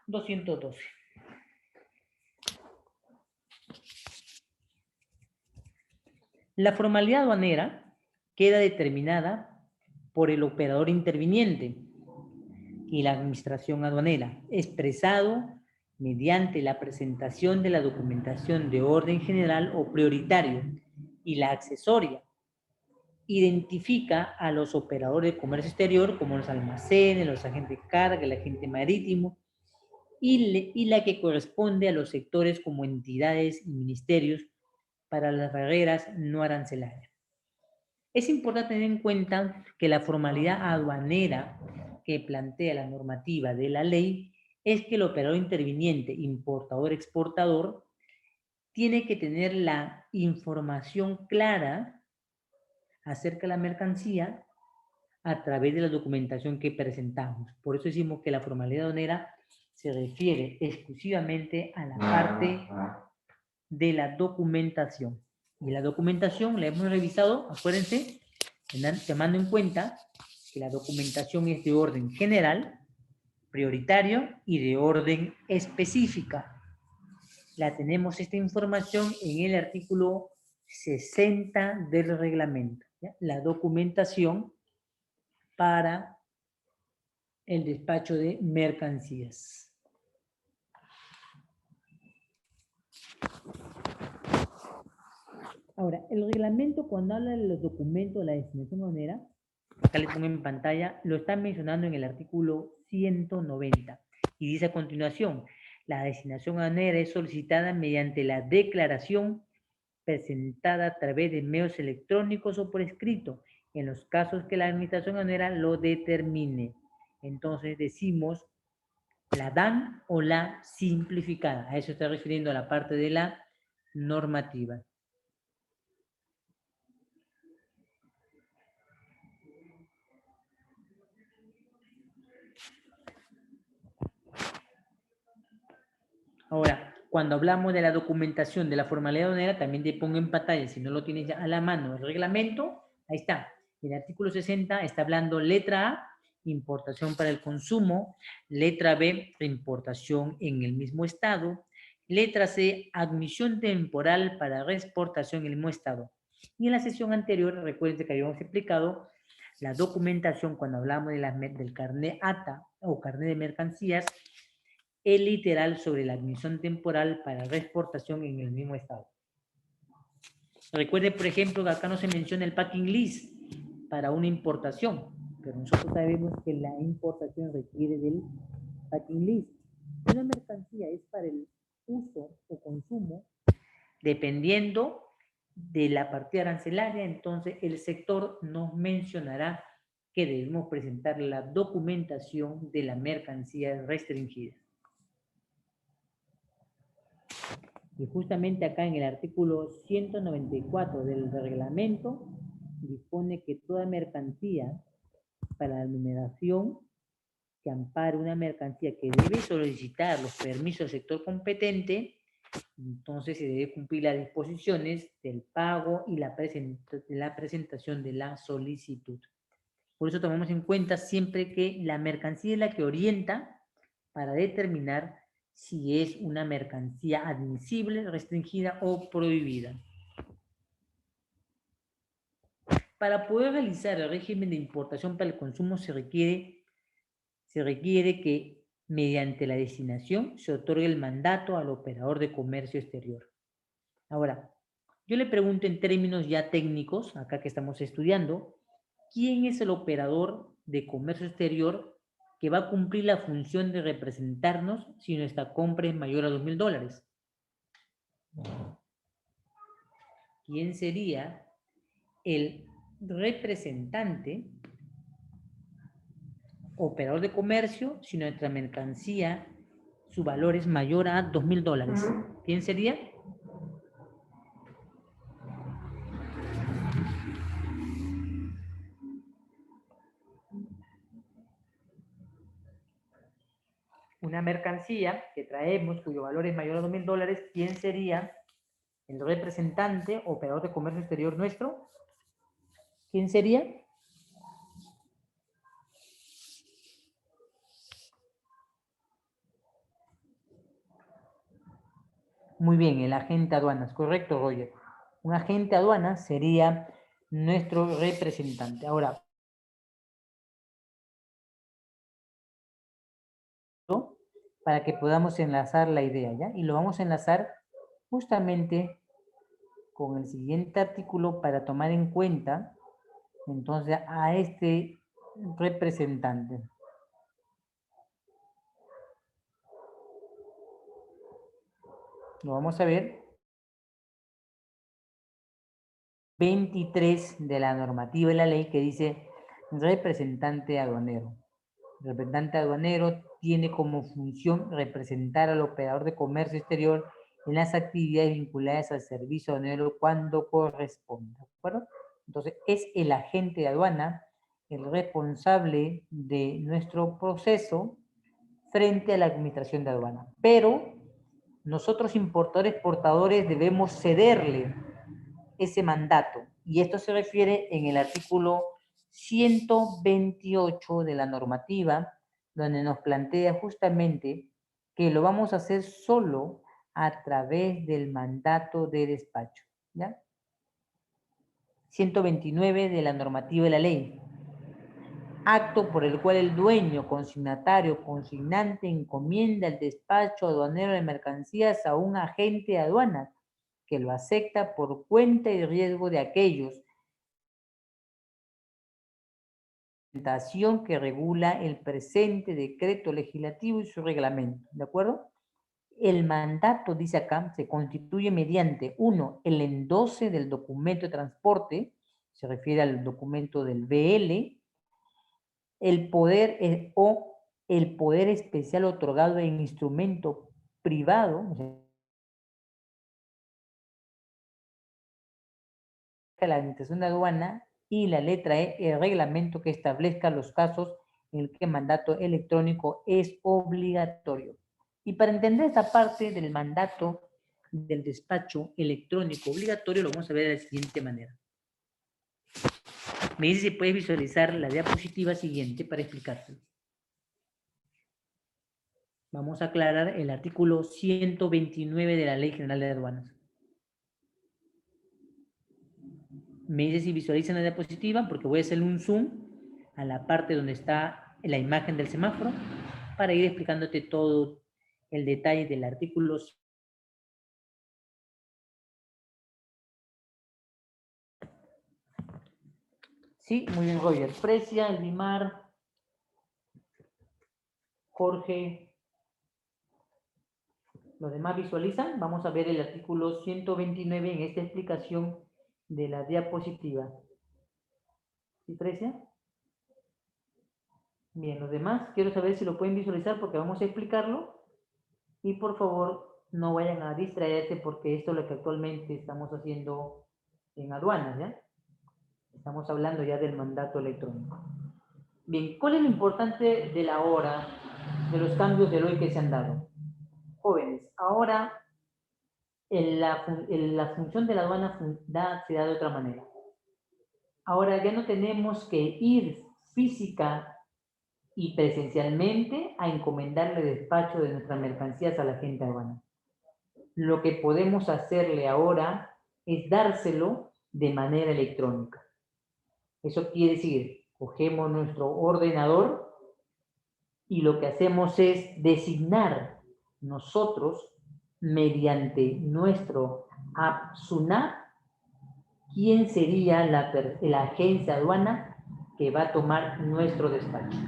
212. La formalidad aduanera queda determinada por el operador interviniente y la administración aduanera, expresado mediante la presentación de la documentación de orden general o prioritario y la accesoria. Identifica a los operadores de comercio exterior como los almacenes, los agentes de carga, el agente marítimo y la que corresponde a los sectores como entidades y ministerios para las barreras no arancelarias. Es importante tener en cuenta que la formalidad aduanera que plantea la normativa de la ley es que el operador interviniente, importador, exportador, tiene que tener la información clara acerca de la mercancía a través de la documentación que presentamos. Por eso decimos que la formalidad aduanera se refiere exclusivamente a la parte de la documentación. Y la documentación la hemos revisado, acuérdense, tomando en cuenta que la documentación es de orden general, prioritario y de orden específica. La tenemos esta información en el artículo 60 del reglamento. ¿Ya? La documentación para el despacho de mercancías. Ahora, el reglamento cuando habla de los documentos de la designación aduanera, acá les pongo en pantalla, lo está mencionando en el artículo 190 y dice a continuación, la designación aduanera es solicitada mediante la declaración presentada a través de medios electrónicos o por escrito, en los casos que la administración aduanera lo determine. Entonces decimos la DAN o la simplificada. A eso está refiriendo a la parte de la normativa. Ahora, cuando hablamos de la documentación de la formalidad aduanera, también te pongo en pantalla, si no lo tienes ya a la mano, el reglamento, ahí está. El artículo 60 está hablando letra A, importación para el consumo, letra B, reimportación en el mismo estado, letra C, admisión temporal para reexportación en el mismo estado. Y en la sesión anterior, recuerden que habíamos explicado la documentación cuando hablamos del carnet ATA o carnet de mercancías, el literal sobre la admisión temporal para reexportación en el mismo estado. Recuerde, por ejemplo, que acá no se menciona el packing list para una importación, pero nosotros sabemos que la importación requiere del packing list. Si una mercancía es para el uso o consumo, dependiendo de la partida arancelaria, entonces el sector nos mencionará que debemos presentar la documentación de la mercancía restringida. Y justamente acá en el artículo 194 del reglamento dispone que toda mercancía para la numeración que ampare una mercancía que debe solicitar los permisos del sector competente, entonces se debe cumplir las disposiciones del pago y la presentación de la solicitud. Por eso tomamos en cuenta siempre que la mercancía es la que orienta para determinar si es una mercancía admisible, restringida o prohibida. Para poder realizar el régimen de importación para el consumo se requiere que mediante la destinación se otorgue el mandato al operador de comercio exterior. Ahora, yo le pregunto en términos ya técnicos, acá que estamos estudiando, ¿quién es el operador de comercio exterior que va a cumplir la función de representarnos si nuestra compra es mayor a $2,000? ¿Quién sería el representante, operador de comercio, si nuestra mercancía, su valor es mayor a $2,000? ¿Quién sería? Una mercancía que traemos cuyo valor es mayor a $2,000, ¿quién sería el representante, operador de comercio exterior nuestro? ¿Quién sería? Muy bien, el agente aduanas, correcto, Roger. Un agente aduanas sería nuestro representante. Ahora, ¿no? Para que podamos enlazar la idea, ¿ya? Y lo vamos a enlazar justamente con el siguiente artículo para tomar en cuenta, entonces, a este representante. Lo vamos a ver. 23 de la normativa de la ley que dice representante aduanero. El representante aduanero tiene como función representar al operador de comercio exterior en las actividades vinculadas al servicio aduanero cuando corresponda, ¿de acuerdo? Entonces, es el agente de aduana el responsable de nuestro proceso frente a la administración de aduana. Pero nosotros importadores, exportadores, debemos cederle ese mandato. Y esto se refiere en el artículo 128 de la normativa, donde nos plantea justamente que lo vamos a hacer solo a través del mandato de despacho, ¿ya? 129 de la normativa de la ley. Acto por el cual el dueño, consignatario, consignante encomienda el despacho aduanero de mercancías a un agente de aduanas que lo acepta por cuenta y riesgo de aquellos que regula el presente decreto legislativo y su reglamento, ¿de acuerdo? El mandato, dice acá, se constituye mediante, 1, el endose del documento de transporte, se refiere al documento del BL, el poder o el poder especial otorgado en instrumento privado, o sea, la administración de aduana, y la letra E, el reglamento que establezca los casos en el que el mandato electrónico es obligatorio. Y para entender esta parte del mandato del despacho electrónico obligatorio, lo vamos a ver de la siguiente manera. Me dice si puedes visualizar la diapositiva siguiente para explicártelo. Vamos a aclarar el artículo 129 de la Ley General de Aduanas. Me dice si visualizan la diapositiva porque voy a hacer un zoom a la parte donde está la imagen del semáforo para ir explicándote todo el detalle del artículo. Sí, muy bien, Roger. Precia, Elvimar, Jorge. ¿Los demás visualizan? Vamos a ver el artículo 129 en esta explicación de la diapositiva. ¿Sí, Precia? Bien, los demás, quiero saber si lo pueden visualizar porque vamos a explicarlo. Y por favor, no vayan a distraerse porque esto es lo que actualmente estamos haciendo en aduanas, ¿ya? Estamos hablando ya del mandato electrónico. Bien, ¿cuál es lo importante de la hora, de los cambios del hoy que se han dado? Jóvenes, ahora la función de la aduana se da de otra manera. Ahora ya no tenemos que ir física y presencialmente a encomendarle despacho de nuestras mercancías a la gente aduana. Lo que podemos hacerle ahora es dárselo de manera electrónica. Eso quiere decir, cogemos nuestro ordenador y lo que hacemos es designar nosotros, mediante nuestro app SUNAT, quién sería la agencia aduana que va a tomar nuestro despacho.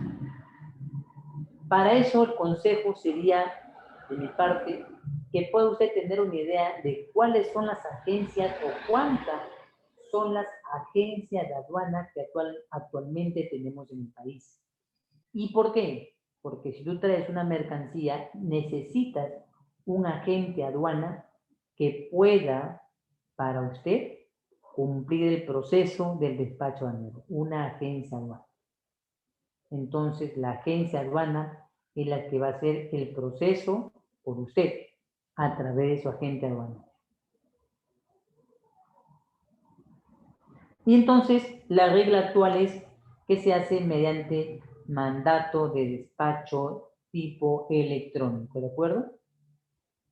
Para eso el consejo sería, de mi parte, que pueda usted tener una idea de cuáles son las agencias o cuántas son las agencias de aduana que actualmente tenemos en el país. ¿Y por qué? Porque si tú traes una mercancía, necesitas un agente aduana que pueda, para usted, cumplir el proceso del despacho aduanero, una agencia aduana. Entonces, la agencia aduana es la que va a hacer el proceso por usted, a través de su agente aduanero. Y entonces, la regla actual es que se hace mediante mandato de despacho tipo electrónico, ¿de acuerdo?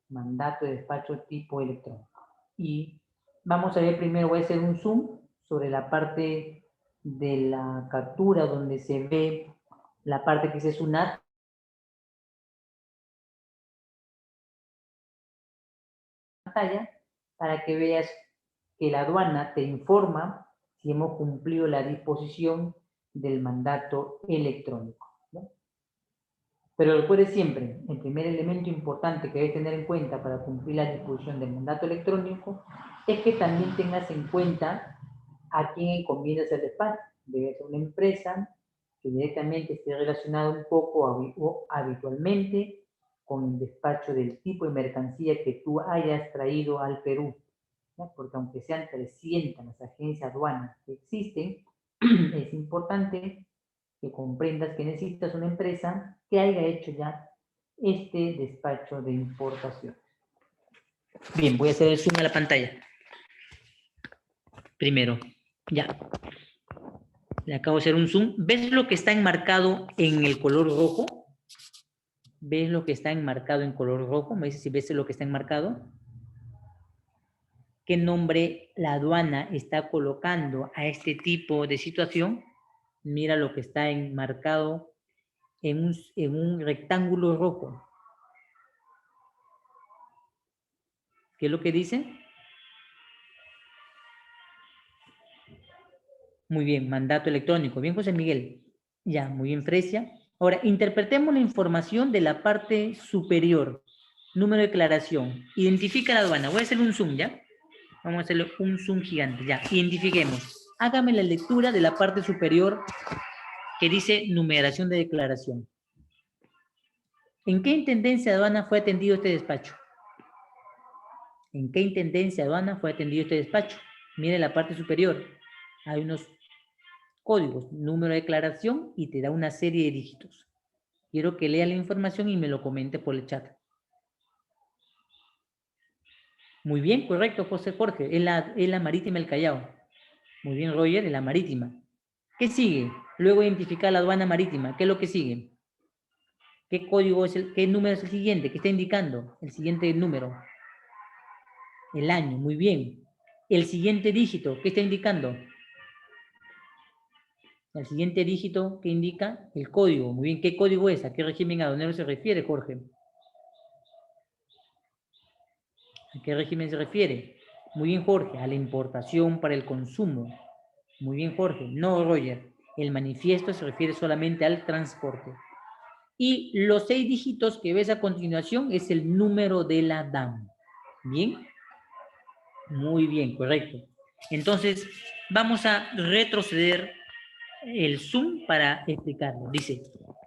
Mandato de despacho tipo electrónico. Y vamos a ver primero, voy a hacer un zoom sobre la parte de la captura donde se ve la parte que dice SUNAT. Pantalla para que veas que la aduana te informa si hemos cumplido la disposición del mandato electrónico, ¿no? Pero recuerde siempre, el primer elemento importante que debes tener en cuenta para cumplir la disposición del mandato electrónico es que también tengas en cuenta a quién encomiendas el despacho. Debe ser una empresa que directamente esté relacionada un poco o habitualmente con el despacho del tipo de mercancía que tú hayas traído al Perú, ¿no? Porque aunque sean 300 las agencias aduanas que existen, es importante que comprendas que necesitas una empresa que haya hecho ya este despacho de importación. Bien, voy a hacer el zoom a la pantalla. Primero, ya. Le acabo de hacer un zoom. ¿Ves lo que está enmarcado en el color rojo? ¿Ves lo que está enmarcado en color rojo? Me dice si ves lo que está enmarcado. ¿Qué nombre la aduana está colocando a este tipo de situación? Mira lo que está enmarcado en un rectángulo rojo. ¿Qué es lo que dice? Muy bien, mandato electrónico. Bien, José Miguel. Ya, muy bien, Fresia. Ahora, interpretemos la información de la parte superior. Número de declaración. Identifica la aduana. Voy a hacer un zoom, ¿ya? Vamos a hacerle un zoom gigante, ya. Identifiquemos. Hágame la lectura de la parte superior que dice numeración de declaración. ¿En qué intendencia de aduana fue atendido este despacho? ¿En qué intendencia de aduana fue atendido este despacho? Mire la parte superior. Hay unos códigos, número de declaración y te da una serie de dígitos. Quiero que lea la información y me lo comente por el chat. Muy bien, correcto, José Jorge. Es la Marítima del Callao. Muy bien, Roger, es la Marítima. ¿Qué sigue? Luego identificar la aduana marítima. ¿Qué es lo que sigue? ¿Qué código es qué número es el siguiente? ¿Qué está indicando? El siguiente número. El año, muy bien. El siguiente dígito, ¿qué está indicando? El siguiente dígito que indica el código. Muy bien, ¿qué código es? ¿A qué régimen aduanero se refiere, Jorge? ¿A qué régimen se refiere? Muy bien, Jorge, a la importación para el consumo. Muy bien, Jorge. No, Roger. El manifiesto se refiere solamente al transporte. Y los 6 dígitos que ves a continuación es el número de la DAM. ¿Bien? Muy bien, correcto. Entonces, vamos a retroceder el zoom para explicarlo. Dice,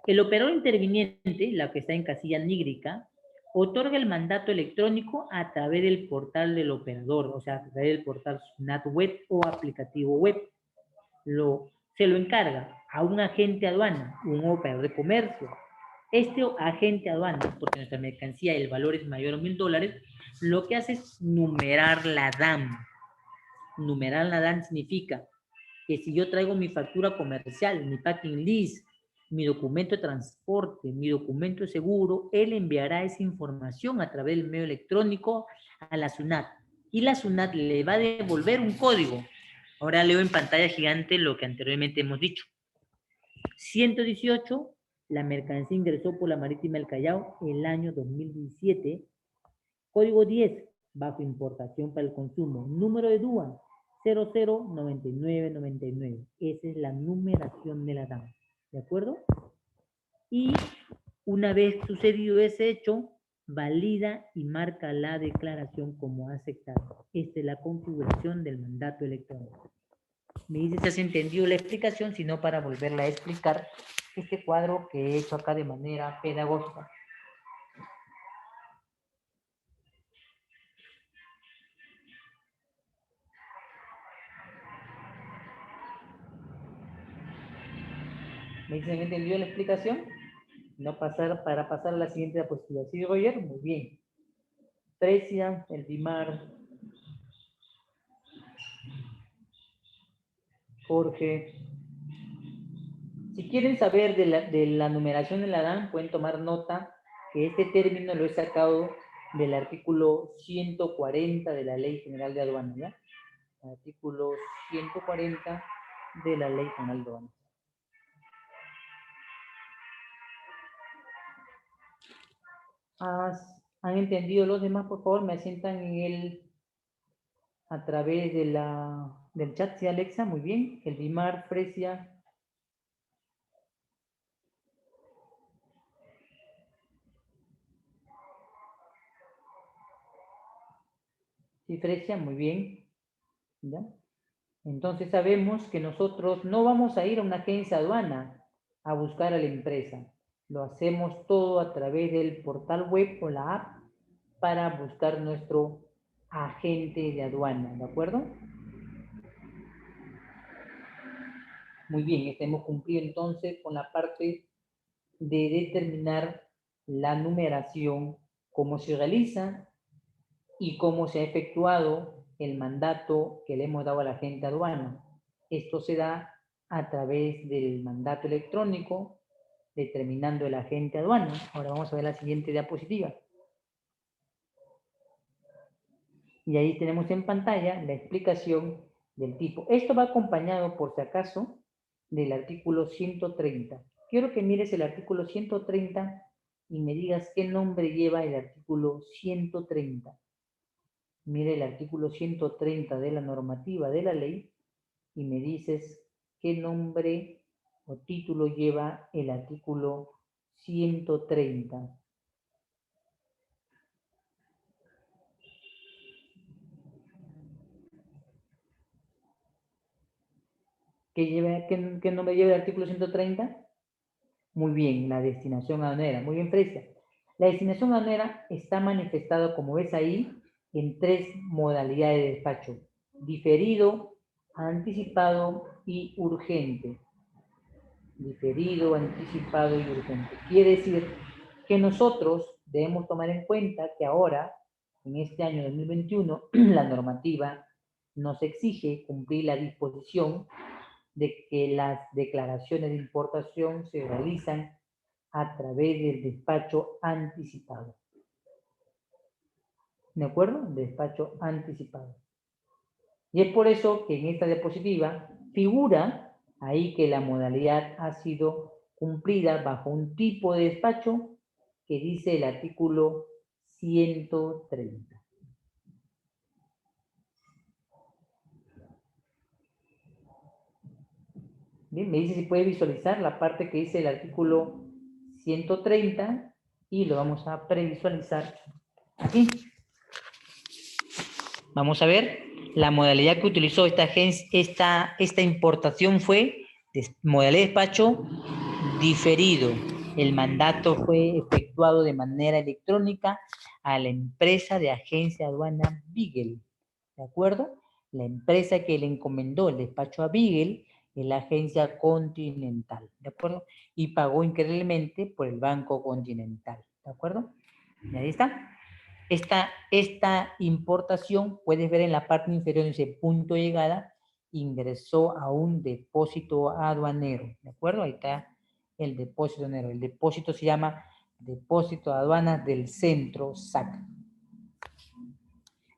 el operador interviniente, la que está en casilla nígrica, otorga el mandato electrónico a través del portal del operador, o sea, a través del portal SUNAT web o aplicativo web. Se lo encarga a un agente aduana, un operador de comercio. Este agente aduana, porque nuestra mercancía el valor es mayor a $1000, lo que hace es numerar la DAM. Numerar la DAM significa que si yo traigo mi factura comercial, mi packing list, mi documento de transporte, mi documento de seguro, él enviará esa información a través del medio electrónico a la SUNAT. Y la SUNAT le va a devolver un código. Ahora leo en pantalla gigante lo que anteriormente hemos dicho. 118, la mercancía ingresó por la Marítima del Callao el año 2017. Código 10, bajo importación para el consumo. Número de DUA, 009999. Esa es la numeración de la DAM. ¿De acuerdo? Y una vez sucedido ese hecho, valida y marca la declaración como aceptada. Esta es la configuración del mandato electrónico. Me dice si has entendido la explicación, sino para volverla a explicar este cuadro que he hecho acá de manera pedagógica. ¿Me dice si has entendido la explicación? No pasar, para pasar a la siguiente diapositiva. ¿Sí, Roger? Muy bien. Precia, el DIMAR, Jorge. Si quieren saber de la numeración de la DAM, pueden tomar nota que este término lo he sacado del artículo 140 de la Ley General de Aduanas, ¿ya? Artículo 140 de la Ley General de Aduanas. ¿Han entendido los demás? Por favor, me asientan a través del chat. Sí, Alexa, muy bien. El DIMAR, Precia. Sí, Fresia, muy bien. ¿Ya? Entonces sabemos que nosotros no vamos a ir a una agencia aduana a buscar a la empresa. Lo hacemos todo a través del portal web o la app para buscar nuestro agente de aduana, ¿de acuerdo? Muy bien, hemos cumplido entonces con la parte de determinar la numeración, cómo se realiza y cómo se ha efectuado el mandato que le hemos dado a la agente aduana. Esto se da a través del mandato electrónico, determinando el agente aduana. Ahora vamos a ver la siguiente diapositiva. Y ahí tenemos en pantalla la explicación del tipo. Esto va acompañado, por si acaso, del artículo 130. Quiero que mires el artículo 130 y me digas qué nombre lleva el artículo 130. Mire el artículo 130 de la normativa de la ley y me dices qué nombre o título lleva el artículo 130. ¿Qué nombre lleva el artículo 130? Muy bien, la destinación aduanera. Muy bien, Fresia. La destinación aduanera está manifestada, como ves ahí, en 3 modalidades de despacho: diferido, anticipado y urgente. Diferido, anticipado y urgente. Quiere decir que nosotros debemos tomar en cuenta que ahora, en este año 2021, la normativa nos exige cumplir la disposición de que las declaraciones de importación se realizan a través del despacho anticipado. ¿De acuerdo? Despacho anticipado. Y es por eso que en esta diapositiva figura ahí que la modalidad ha sido cumplida bajo un tipo de despacho que dice el artículo 130. Bien, me dice si puede visualizar la parte que dice el artículo 130 y lo vamos a previsualizar aquí. Vamos a ver, la modalidad que utilizó esta importación fue modalidad de despacho diferido. El mandato fue efectuado de manera electrónica a la empresa de agencia aduana Beagle. ¿De acuerdo? La empresa que le encomendó el despacho a Beagle es la agencia Continental. ¿De acuerdo? Y pagó increíblemente por el Banco Continental. ¿De acuerdo? Y ahí está. Esta importación, puedes ver en la parte inferior, dice punto de llegada, ingresó a un depósito aduanero. ¿De acuerdo? Ahí está el depósito aduanero. El depósito se llama Depósito de Aduanas del Centro SAC.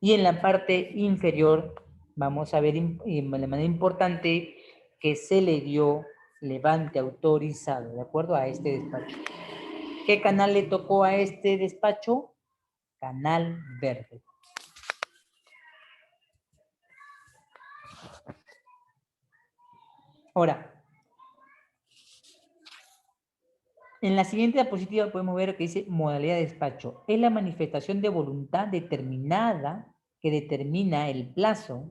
Y en la parte inferior vamos a ver de manera importante que se le dio levante autorizado, ¿de acuerdo? A este despacho. ¿Qué canal le tocó a este despacho? Canal verde. Ahora, en la siguiente diapositiva podemos ver que dice modalidad de despacho. Es la manifestación de voluntad determinada que determina el plazo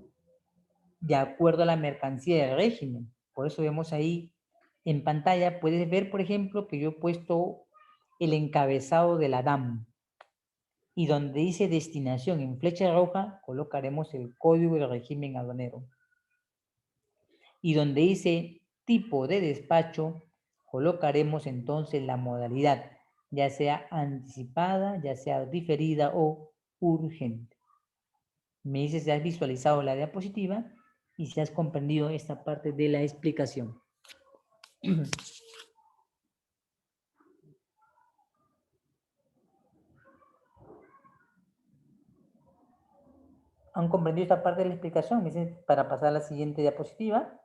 de acuerdo a la mercancía del régimen. Por eso vemos ahí en pantalla, puedes ver, por ejemplo, que yo he puesto el encabezado de la DAM. Y donde dice destinación en flecha roja, colocaremos el código del régimen aduanero. Y donde dice tipo de despacho, colocaremos entonces la modalidad, ya sea anticipada, ya sea diferida o urgente. Me dice si has visualizado la diapositiva y si has comprendido esta parte de la explicación. ¿Han comprendido esta parte de la explicación? Me dicen para pasar a la siguiente diapositiva.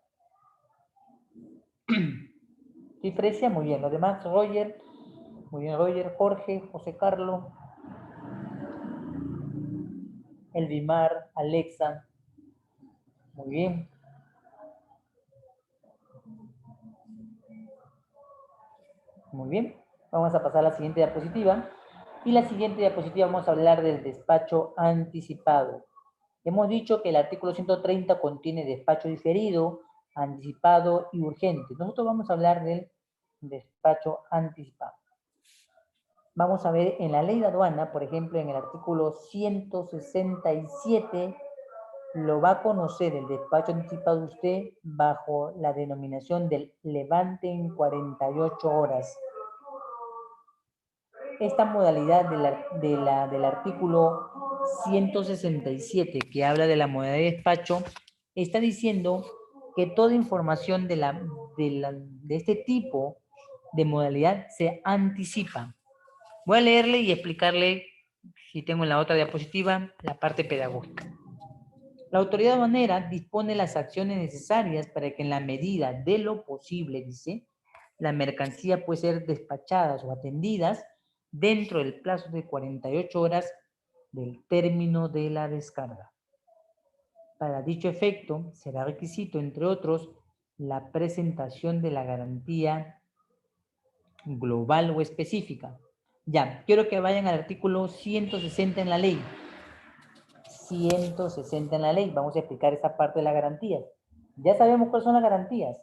¿Qué diferencia? Muy bien. Los demás, Roger. Muy bien, Roger, Jorge, José Carlos, Elvimar, Alexa. Muy bien. Muy bien. Vamos a pasar a la siguiente diapositiva. Y la siguiente diapositiva vamos a hablar del despacho anticipado. Hemos dicho que el artículo 130 contiene despacho diferido, anticipado y urgente. Nosotros vamos a hablar del despacho anticipado. Vamos a ver en la ley de aduana, por ejemplo, en el artículo 167, lo va a conocer el despacho anticipado usted bajo la denominación del levante en 48 horas. Esta modalidad del artículo 167, que habla de la modalidad de despacho, está diciendo que toda información de este tipo de modalidad se anticipa. Voy a leerle y explicarle, si tengo en la otra diapositiva, la parte pedagógica. La autoridad aduanera dispone las acciones necesarias para que en la medida de lo posible, dice, la mercancía puede ser despachadas o atendidas dentro del plazo de 48 horas del término de la descarga. Para dicho efecto, será requisito, entre otros, la presentación de la garantía global o específica. Ya, quiero que vayan al artículo 160 en la ley. 160 en la ley. Vamos a explicar esa parte de las garantías. Ya sabemos cuáles son las garantías.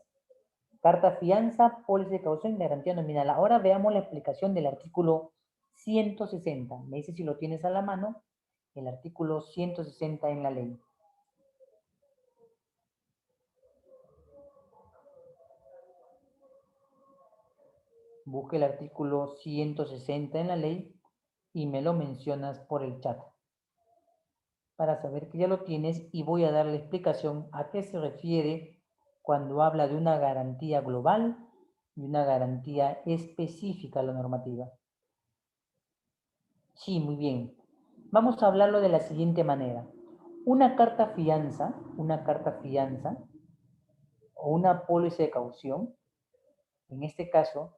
Carta fianza, póliza de caución y garantía nominal. Ahora veamos la explicación del artículo 160. Me dice si lo tienes a la mano, el artículo 160 en la ley. Busque el artículo 160 en la ley y me lo mencionas por el chat para saber que ya lo tienes, y voy a dar la explicación a qué se refiere cuando habla de una garantía global y una garantía específica a la normativa? Sí, muy bien. Vamos a hablarlo de la siguiente manera. Una carta fianza o una póliza de caución, en este caso,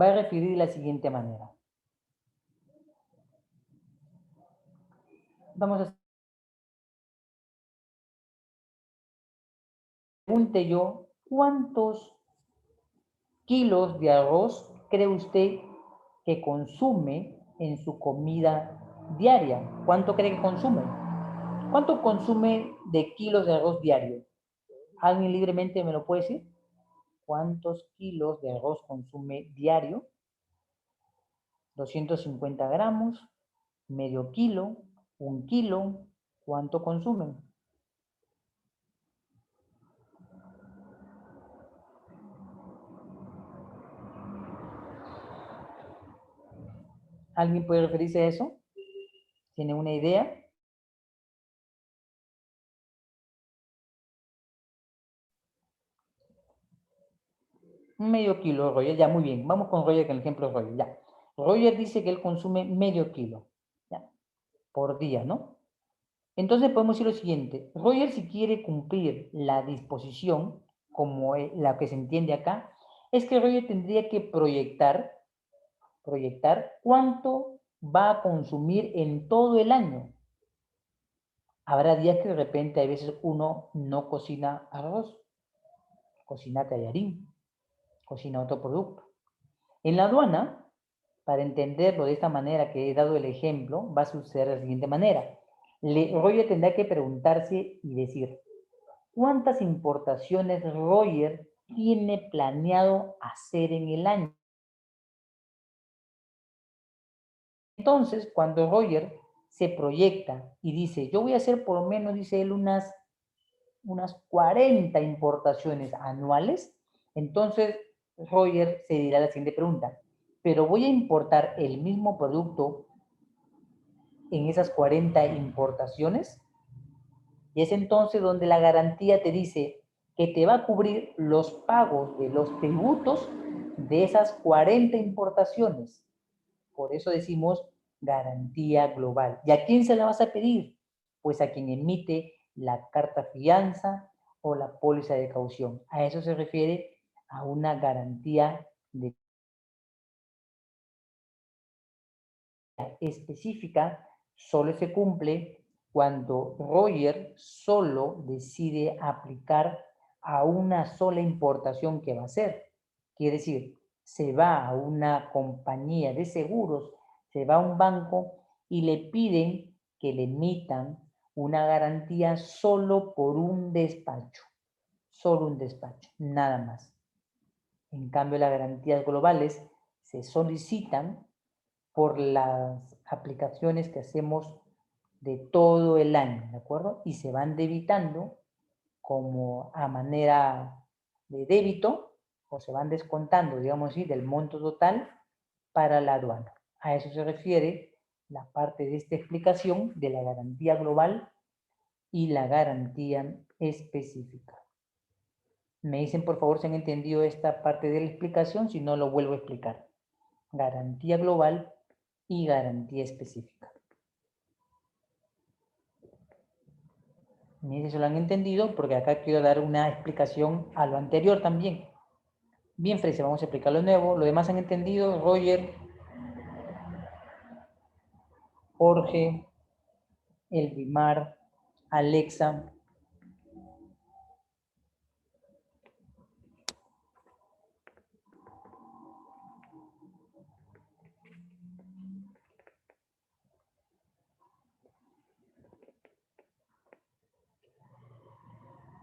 va a referir de la siguiente manera. Vamos a pregunte yo, ¿cuántos kilos de arroz cree usted que consume en su comida diaria? ¿Cuánto cree que consume? ¿Cuánto consume de kilos de arroz diario? ¿Alguien libremente me lo puede decir? ¿Cuántos kilos de arroz consume diario? 250 gramos, medio kilo, un kilo. ¿Cuánto consumen? ¿Alguien puede referirse a eso? ¿Tiene una idea? Un medio kilo, Roger, ya, muy bien. Vamos con Roger, que el ejemplo es Roger, ya. Roger dice que él consume medio kilo, ya, por día, ¿no? Entonces podemos decir lo siguiente. Roger, si quiere cumplir la disposición, como la que se entiende acá, es que Roger tendría que proyectar cuánto va a consumir en todo el año. Habrá días que de repente, a veces uno no cocina arroz, cocina tallarín, cocina otro producto. En la aduana, para entenderlo de esta manera que he dado el ejemplo, va a suceder de la siguiente manera. Roger tendrá que preguntarse y decir, ¿cuántas importaciones Roger tiene planeado hacer en el año? Entonces, cuando Roger se proyecta y dice, yo voy a hacer por lo menos, dice él, unas 40 importaciones anuales, entonces Roger se dirá la siguiente pregunta, pero voy a importar el mismo producto en esas 40 importaciones, y es entonces donde la garantía te dice que te va a cubrir los pagos de los tributos de esas 40 importaciones. Por eso decimos garantía global. ¿Y a quién se la vas a pedir? Pues a quien emite la carta fianza o la póliza de caución. A eso se refiere a una garantía específica. Solo se cumple cuando Roger solo decide aplicar a una sola importación que va a hacer. Quiere decir, se va a una compañía de seguros, se va a un banco y le piden que le emitan una garantía solo por un despacho. Solo un despacho, nada más. En cambio, las garantías globales se solicitan por las aplicaciones que hacemos de todo el año, ¿de acuerdo? Y se van debitando como a manera de débito o se van descontando, digamos así, del monto total para la aduana. A eso se refiere la parte de esta explicación de la garantía global y la garantía específica. Me dicen por favor si han entendido esta parte de la explicación, si no lo vuelvo a explicar. Garantía global y garantía específica. Me dicen si lo han entendido porque acá quiero dar una explicación a lo anterior también. Bien, Frecia, vamos a explicar lo nuevo. ¿Lo demás han entendido? Roger, Jorge, Elvimar, Alexa.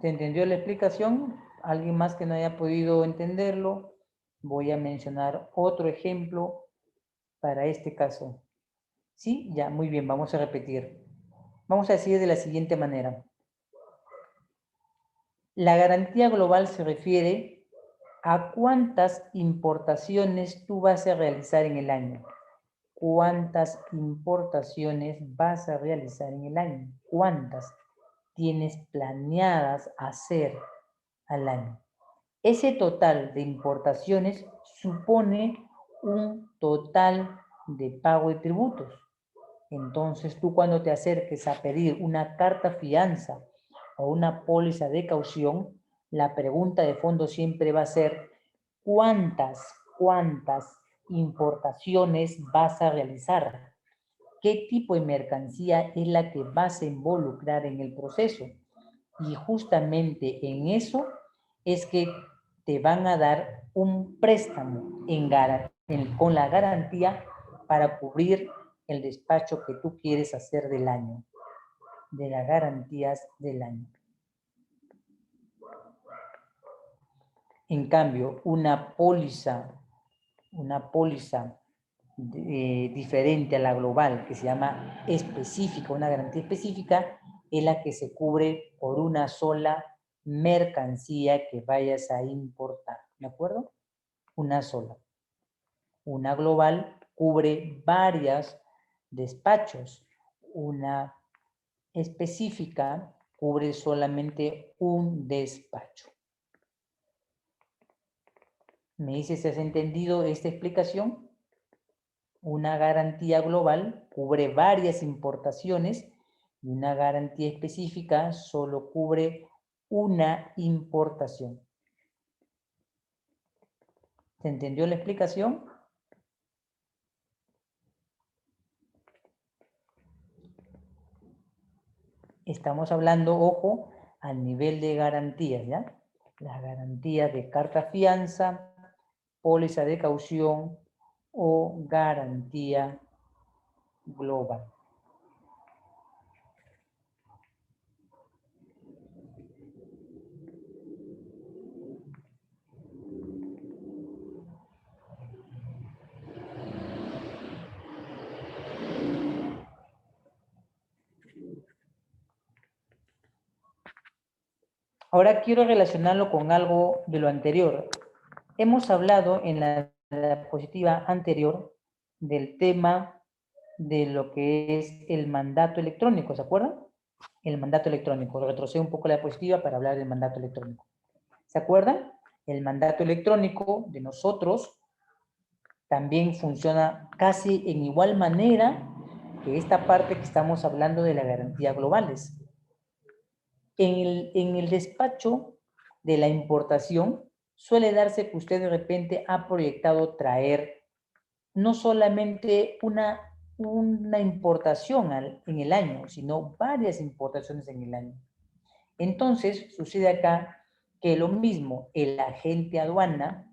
¿Se entendió la explicación? ¿Alguien más que no haya podido entenderlo? Voy a mencionar otro ejemplo para este caso. ¿Sí? Ya, muy bien, vamos a repetir. Vamos a decir de la siguiente manera. La garantía global se refiere a cuántas importaciones tú vas a realizar en el año. ¿Cuántas importaciones vas a realizar en el año? ¿Cuántas tienes planeadas hacer al año. Ese total de importaciones supone un total de pago de tributos. Entonces, tú cuando te acerques a pedir una carta fianza o una póliza de caución, la pregunta de fondo siempre va a ser ¿cuántas importaciones vas a realizar? ¿Qué tipo de mercancía es la que vas a involucrar en el proceso? Y justamente en eso es que te van a dar un préstamo con la garantía para cubrir el despacho que tú quieres hacer del año, de las garantías del año. En cambio, una póliza diferente a la global, que se llama específica, una garantía específica, es la que se cubre por una sola mercancía que vayas a importar, ¿de acuerdo? Una sola. Una global cubre varios despachos. Una específica cubre solamente un despacho. ¿Me dices si has entendido esta explicación? Una garantía global cubre varias importaciones y una garantía específica solo cubre una importación. ¿Se entendió la explicación? Estamos hablando, ojo, al nivel de garantías, ¿ya? Las garantías de carta fianza, póliza de caución o garantía global. Ahora quiero relacionarlo con algo de lo anterior. Hemos hablado en la diapositiva anterior del tema de lo que es el mandato electrónico, ¿se acuerdan? El mandato electrónico. Retrocedo un poco la diapositiva para hablar del mandato electrónico. ¿Se acuerdan? El mandato electrónico de nosotros también funciona casi en igual manera que esta parte que estamos hablando de las garantías globales. En el despacho de la importación suele darse que usted de repente ha proyectado traer no solamente una importación en el año, sino varias importaciones en el año. Entonces, sucede acá que lo mismo el agente aduana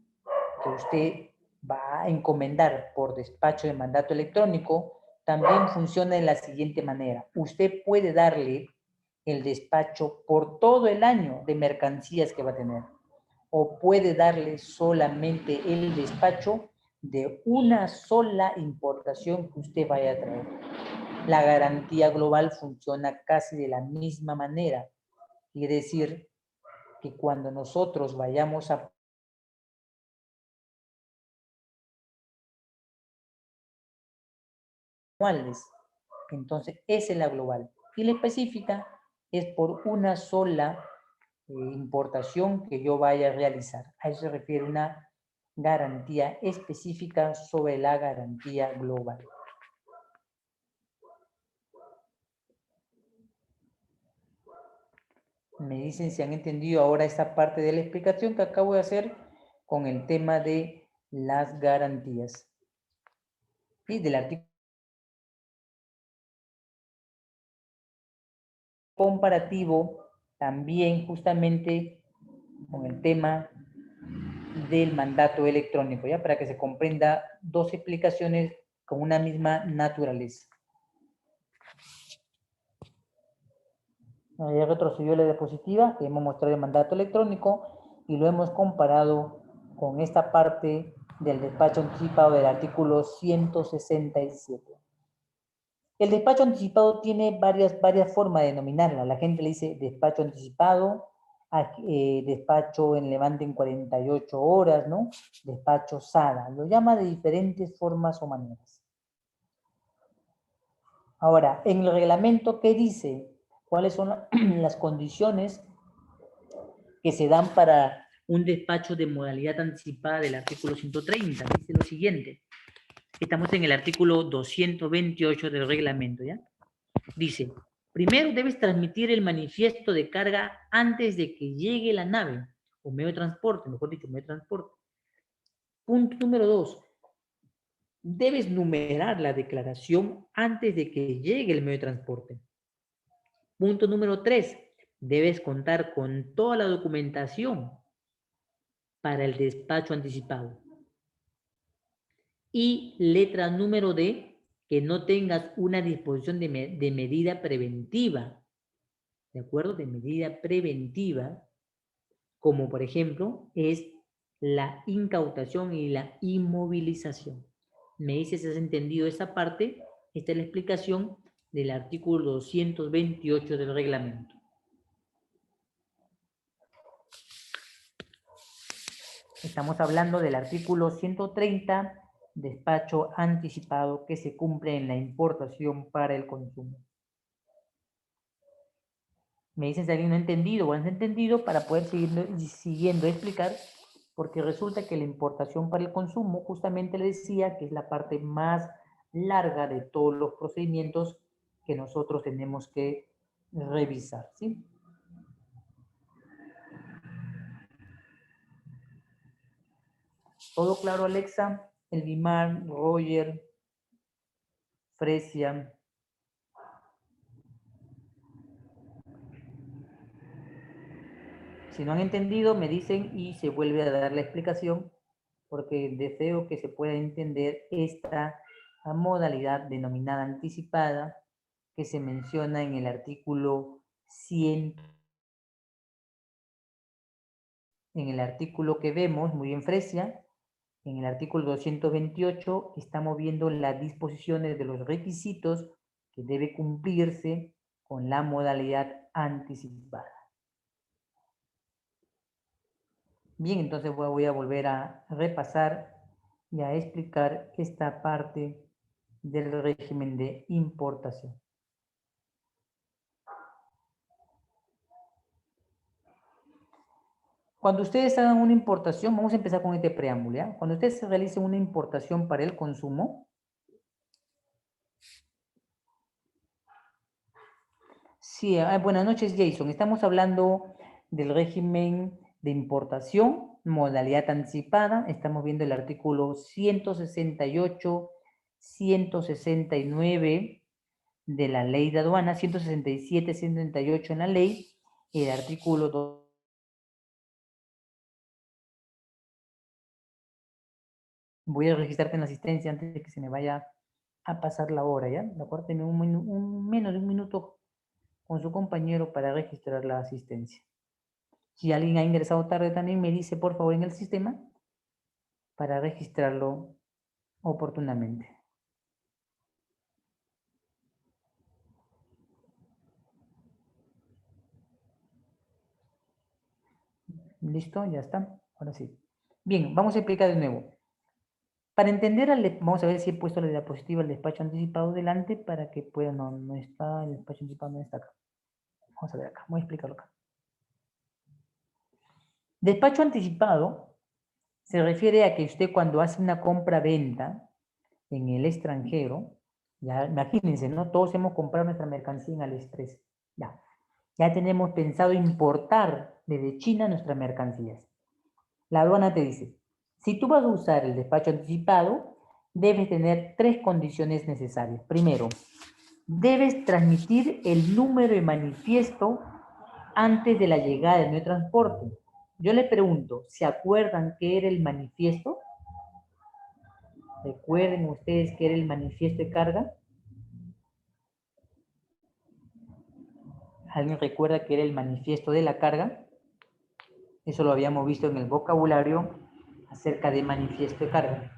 que usted va a encomendar por despacho de mandato electrónico, también funciona de la siguiente manera. Usted puede darle el despacho por todo el año de mercancías que va a tener, o puede darle solamente el despacho de una sola importación que usted vaya a traer. La garantía global funciona casi de la misma manera. Quiere decir que cuando nosotros vayamos a anuales, entonces esa es la global. Y la específica es por una sola importación que yo vaya a realizar. A eso se refiere una garantía específica sobre la garantía global. Me dicen si han entendido ahora esta parte de la explicación que acabo de hacer con el tema de las garantías. Y del artículo comparativo también justamente con el tema del mandato electrónico, ¿ya? Para que se comprenda dos explicaciones con una misma naturaleza. Ya retrocedió la diapositiva, que hemos mostrado el mandato electrónico y lo hemos comparado con esta parte del despacho anticipado del artículo 167. El despacho anticipado tiene varias formas de denominarla. La gente le dice despacho anticipado, despacho en levante en 48 horas, ¿no? Despacho SADA. Lo llama de diferentes formas o maneras. Ahora, en el reglamento, ¿qué dice? ¿Cuáles son las condiciones que se dan para un despacho de modalidad anticipada del artículo 130. Dice lo siguiente. Estamos en el artículo 228 del reglamento, ¿ya? Dice, primero debes transmitir el manifiesto de carga antes de que llegue la nave, o medio de transporte, mejor dicho, medio de transporte. Punto número 2. Debes numerar la declaración antes de que llegue el medio de transporte. Punto número 3. Debes contar con toda la documentación para el despacho anticipado. Y letra número D, que no tengas una disposición de medida preventiva. ¿De acuerdo? De medida preventiva, como por ejemplo es la incautación y la inmovilización. Me dices si has entendido esa parte. Esta es la explicación del artículo 228 del reglamento. Estamos hablando del artículo 130, despacho anticipado que se cumple en la importación para el consumo. Me dicen si alguien no ha entendido o han entendido para poder siguiendo a explicar, porque resulta que la importación para el consumo, justamente le decía que es la parte más larga de todos los procedimientos que nosotros tenemos que revisar, ¿sí? ¿Todo claro, Alexa? Elvimar, Roger, Fresia. Si no han entendido, me dicen y se vuelve a dar la explicación, porque deseo que se pueda entender esta modalidad denominada anticipada que se menciona en el artículo 100. En el artículo que vemos, muy en Fresia, en el artículo 228, estamos viendo las disposiciones de los requisitos que debe cumplirse con la modalidad anticipada. Bien, entonces voy a volver a repasar y a explicar esta parte del régimen de importación. Cuando ustedes hagan una importación, vamos a empezar con este preámbulo, ¿ya? Cuando ustedes realicen una importación para el consumo, sí, buenas noches, Jason. Estamos hablando del régimen de importación, modalidad anticipada. Estamos viendo el artículo 168, 169 de la ley de aduana, 167, 168 en la ley, y el artículo 2. Voy a registrarte en la asistencia antes de que se me vaya a pasar la hora, ¿ya? De acuerdo, menos de un minuto con su compañero para registrar la asistencia. Si alguien ha ingresado tarde también me dice por favor en el sistema para registrarlo oportunamente. ¿Listo? Ya está. Ahora sí. Bien, vamos a explicar de nuevo. Para entender, vamos a ver si he puesto la diapositiva del despacho anticipado delante para que pueda, no está, el despacho anticipado no está acá. Vamos a ver acá, voy a explicarlo acá. Despacho anticipado se refiere a que usted cuando hace una compra-venta en el extranjero, ya imagínense, ¿no? Todos hemos comprado nuestra mercancía en AliExpress. Ya tenemos pensado importar desde China nuestras mercancías. La aduana te dice, si tú vas a usar el despacho anticipado, debes tener 3 condiciones necesarias. Primero, debes transmitir el número de manifiesto antes de la llegada del medio de transporte. Yo les pregunto, ¿se acuerdan qué era el manifiesto? ¿Recuerden ustedes qué era el manifiesto de carga? ¿Alguien recuerda qué era el manifiesto de la carga? Eso lo habíamos visto en el vocabulario acerca de manifiesto de carga.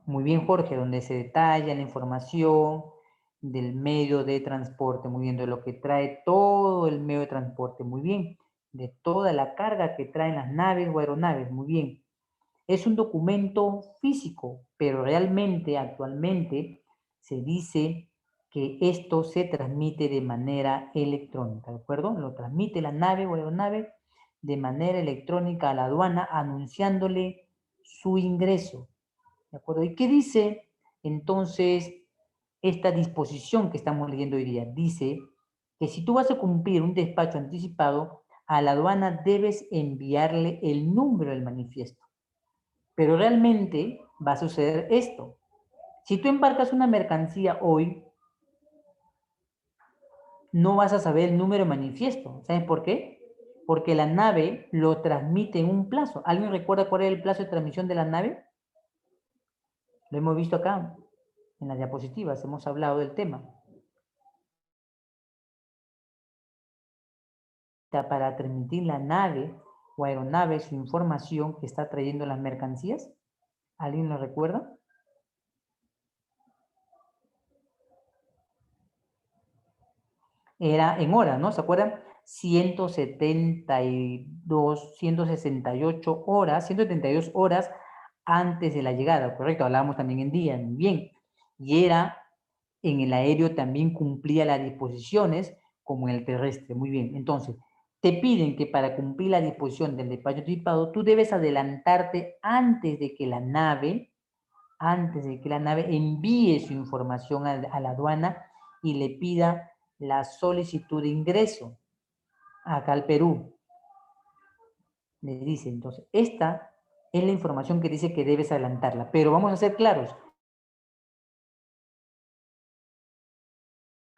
Muy bien, Jorge, donde se detalla la información del medio de transporte, muy bien, de lo que trae todo el medio de transporte, muy bien, de toda la carga que traen las naves o aeronaves, muy bien. Es un documento físico, pero realmente actualmente se dice que esto se transmite de manera electrónica, ¿de acuerdo? Lo transmite la nave o aeronave de manera electrónica a la aduana anunciándole su ingreso, ¿de acuerdo? ¿Y qué dice entonces esta disposición que estamos leyendo hoy día? Dice que si tú vas a cumplir un despacho anticipado, a la aduana debes enviarle el número del manifiesto. Pero realmente va a suceder esto. Si tú embarcas una mercancía hoy, no vas a saber el número de manifiesto. ¿Sabes por qué? Porque la nave lo transmite en un plazo. ¿Alguien recuerda cuál es el plazo de transmisión de la nave? Lo hemos visto acá, en las diapositivas, hemos hablado del tema. Para transmitir la nave o aeronave su información que está trayendo las mercancías. ¿Alguien lo recuerda? Era en horas, ¿no? ¿Se acuerdan? 172, 168 horas, 172 horas antes de la llegada, correcto, hablábamos también en día, muy bien. Y era, en el aéreo también cumplía las disposiciones como en el terrestre, muy bien. Entonces, te piden que para cumplir la disposición del despacho anticipado, tú debes adelantarte antes de que la nave envíe su información a la aduana y le pida la solicitud de ingreso acá al Perú. Le dice, entonces, esta es la información que dice que debes adelantarla, pero vamos a ser claros,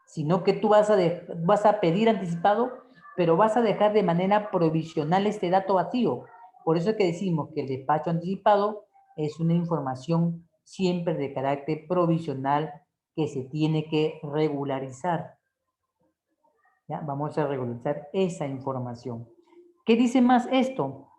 sino que tú vas a pedir anticipado, pero vas a dejar de manera provisional este dato vacío. Por eso es que decimos que el despacho anticipado es una información siempre de carácter provisional que se tiene que regularizar. ¿Ya? Vamos a regularizar esa información. ¿Qué dice más esto?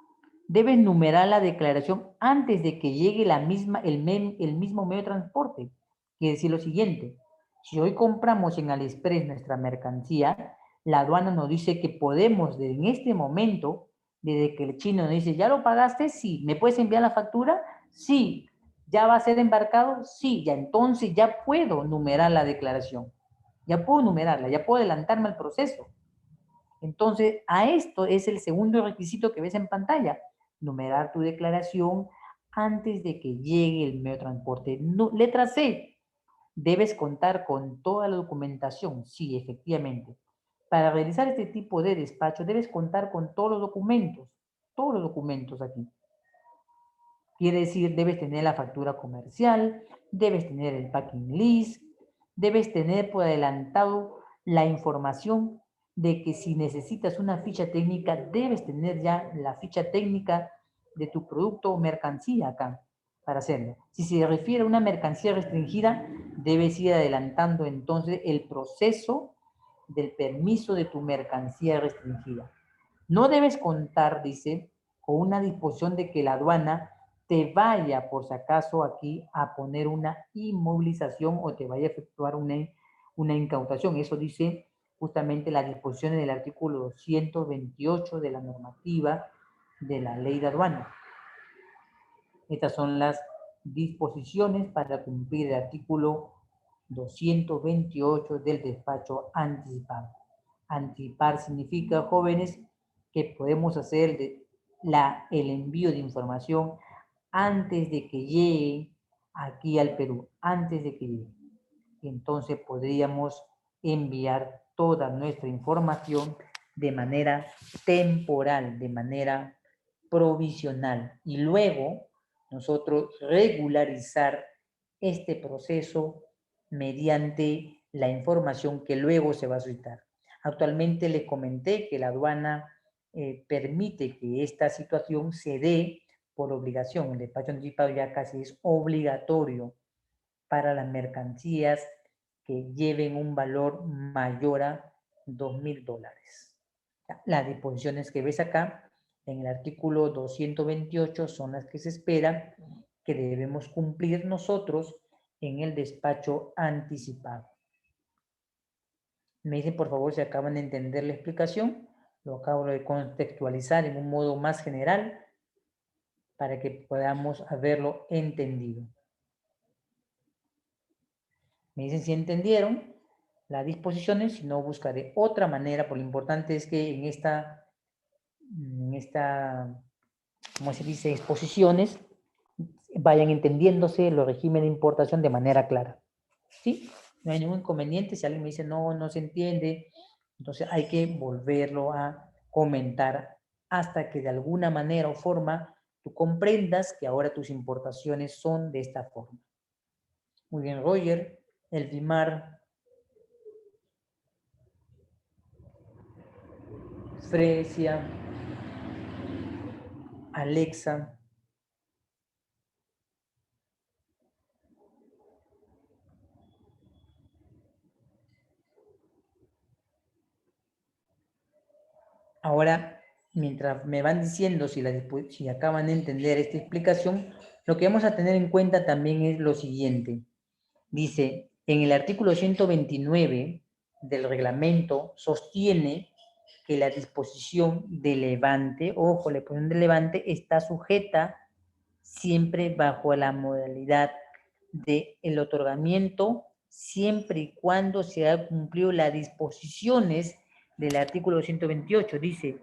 Debes numerar la declaración antes de que llegue el mismo medio de transporte. Quiere decir lo siguiente, si hoy compramos en AliExpress nuestra mercancía, la aduana nos dice que podemos, en este momento, desde que el chino nos dice, ¿ya lo pagaste? Sí. ¿Me puedes enviar la factura? Sí. ¿Ya va a ser embarcado? Sí. Ya entonces ya puedo numerar la declaración. Ya puedo numerarla, ya puedo adelantarme al proceso. Entonces, a esto es el segundo requisito que ves en pantalla. Numerar tu declaración antes de que llegue el medio de transporte. No, letra C. Debes contar con toda la documentación. Sí, efectivamente. Para realizar este tipo de despacho, debes contar con todos los documentos. Todos los documentos aquí. Quiere decir, debes tener la factura comercial, debes tener el packing list, debes tener por adelantado la información de que si necesitas una ficha técnica, debes tener ya la ficha técnica de tu producto o mercancía acá para hacerlo. Si se refiere a una mercancía restringida, debes ir adelantando entonces el proceso del permiso de tu mercancía restringida. No debes contar, dice, con una disposición de que la aduana te vaya, por si acaso, aquí a poner una inmovilización o te vaya a efectuar una incautación. Eso dice justamente las disposiciones del artículo 228 de la normativa de la ley de aduana. Estas son las disposiciones para cumplir el artículo 228 del despacho anticipado. Anticipar significa, jóvenes, que podemos hacer el envío de información antes de que llegue aquí al Perú, antes de que llegue. Entonces podríamos enviar toda nuestra información de manera temporal, de manera provisional, y luego nosotros regularizar este proceso mediante la información que luego se va a solicitar. Actualmente les comenté que la aduana permite que esta situación se dé por obligación. El despacho anticipado ya casi es obligatorio para las mercancías que lleven un valor mayor a $2.000. Las disposiciones que ves acá en el artículo 228 son las que se espera que debemos cumplir nosotros en el despacho anticipado. Me dicen por favor si acaban de entender la explicación. Lo acabo de contextualizar en un modo más general para que podamos haberlo entendido. Me dicen si entendieron las disposiciones, si no buscaré otra manera, porque lo importante es que en esta, ¿cómo se dice?, exposiciones, vayan entendiéndose los regímenes de importación de manera clara. ¿Sí? No hay ningún inconveniente. Si alguien me dice no se entiende, entonces hay que volverlo a comentar hasta que de alguna manera o forma tú comprendas que ahora tus importaciones son de esta forma. Muy bien, Roger, Elvimar, Fresia, Alexa. Ahora, mientras me van diciendo si acaban de entender esta explicación, lo que vamos a tener en cuenta también es lo siguiente. Dice, en el artículo 129 del reglamento sostiene que la disposición de levante, ojo, la disposición de levante está sujeta siempre bajo la modalidad del otorgamiento, siempre y cuando se hayan cumplido las disposiciones del artículo 128. Dice,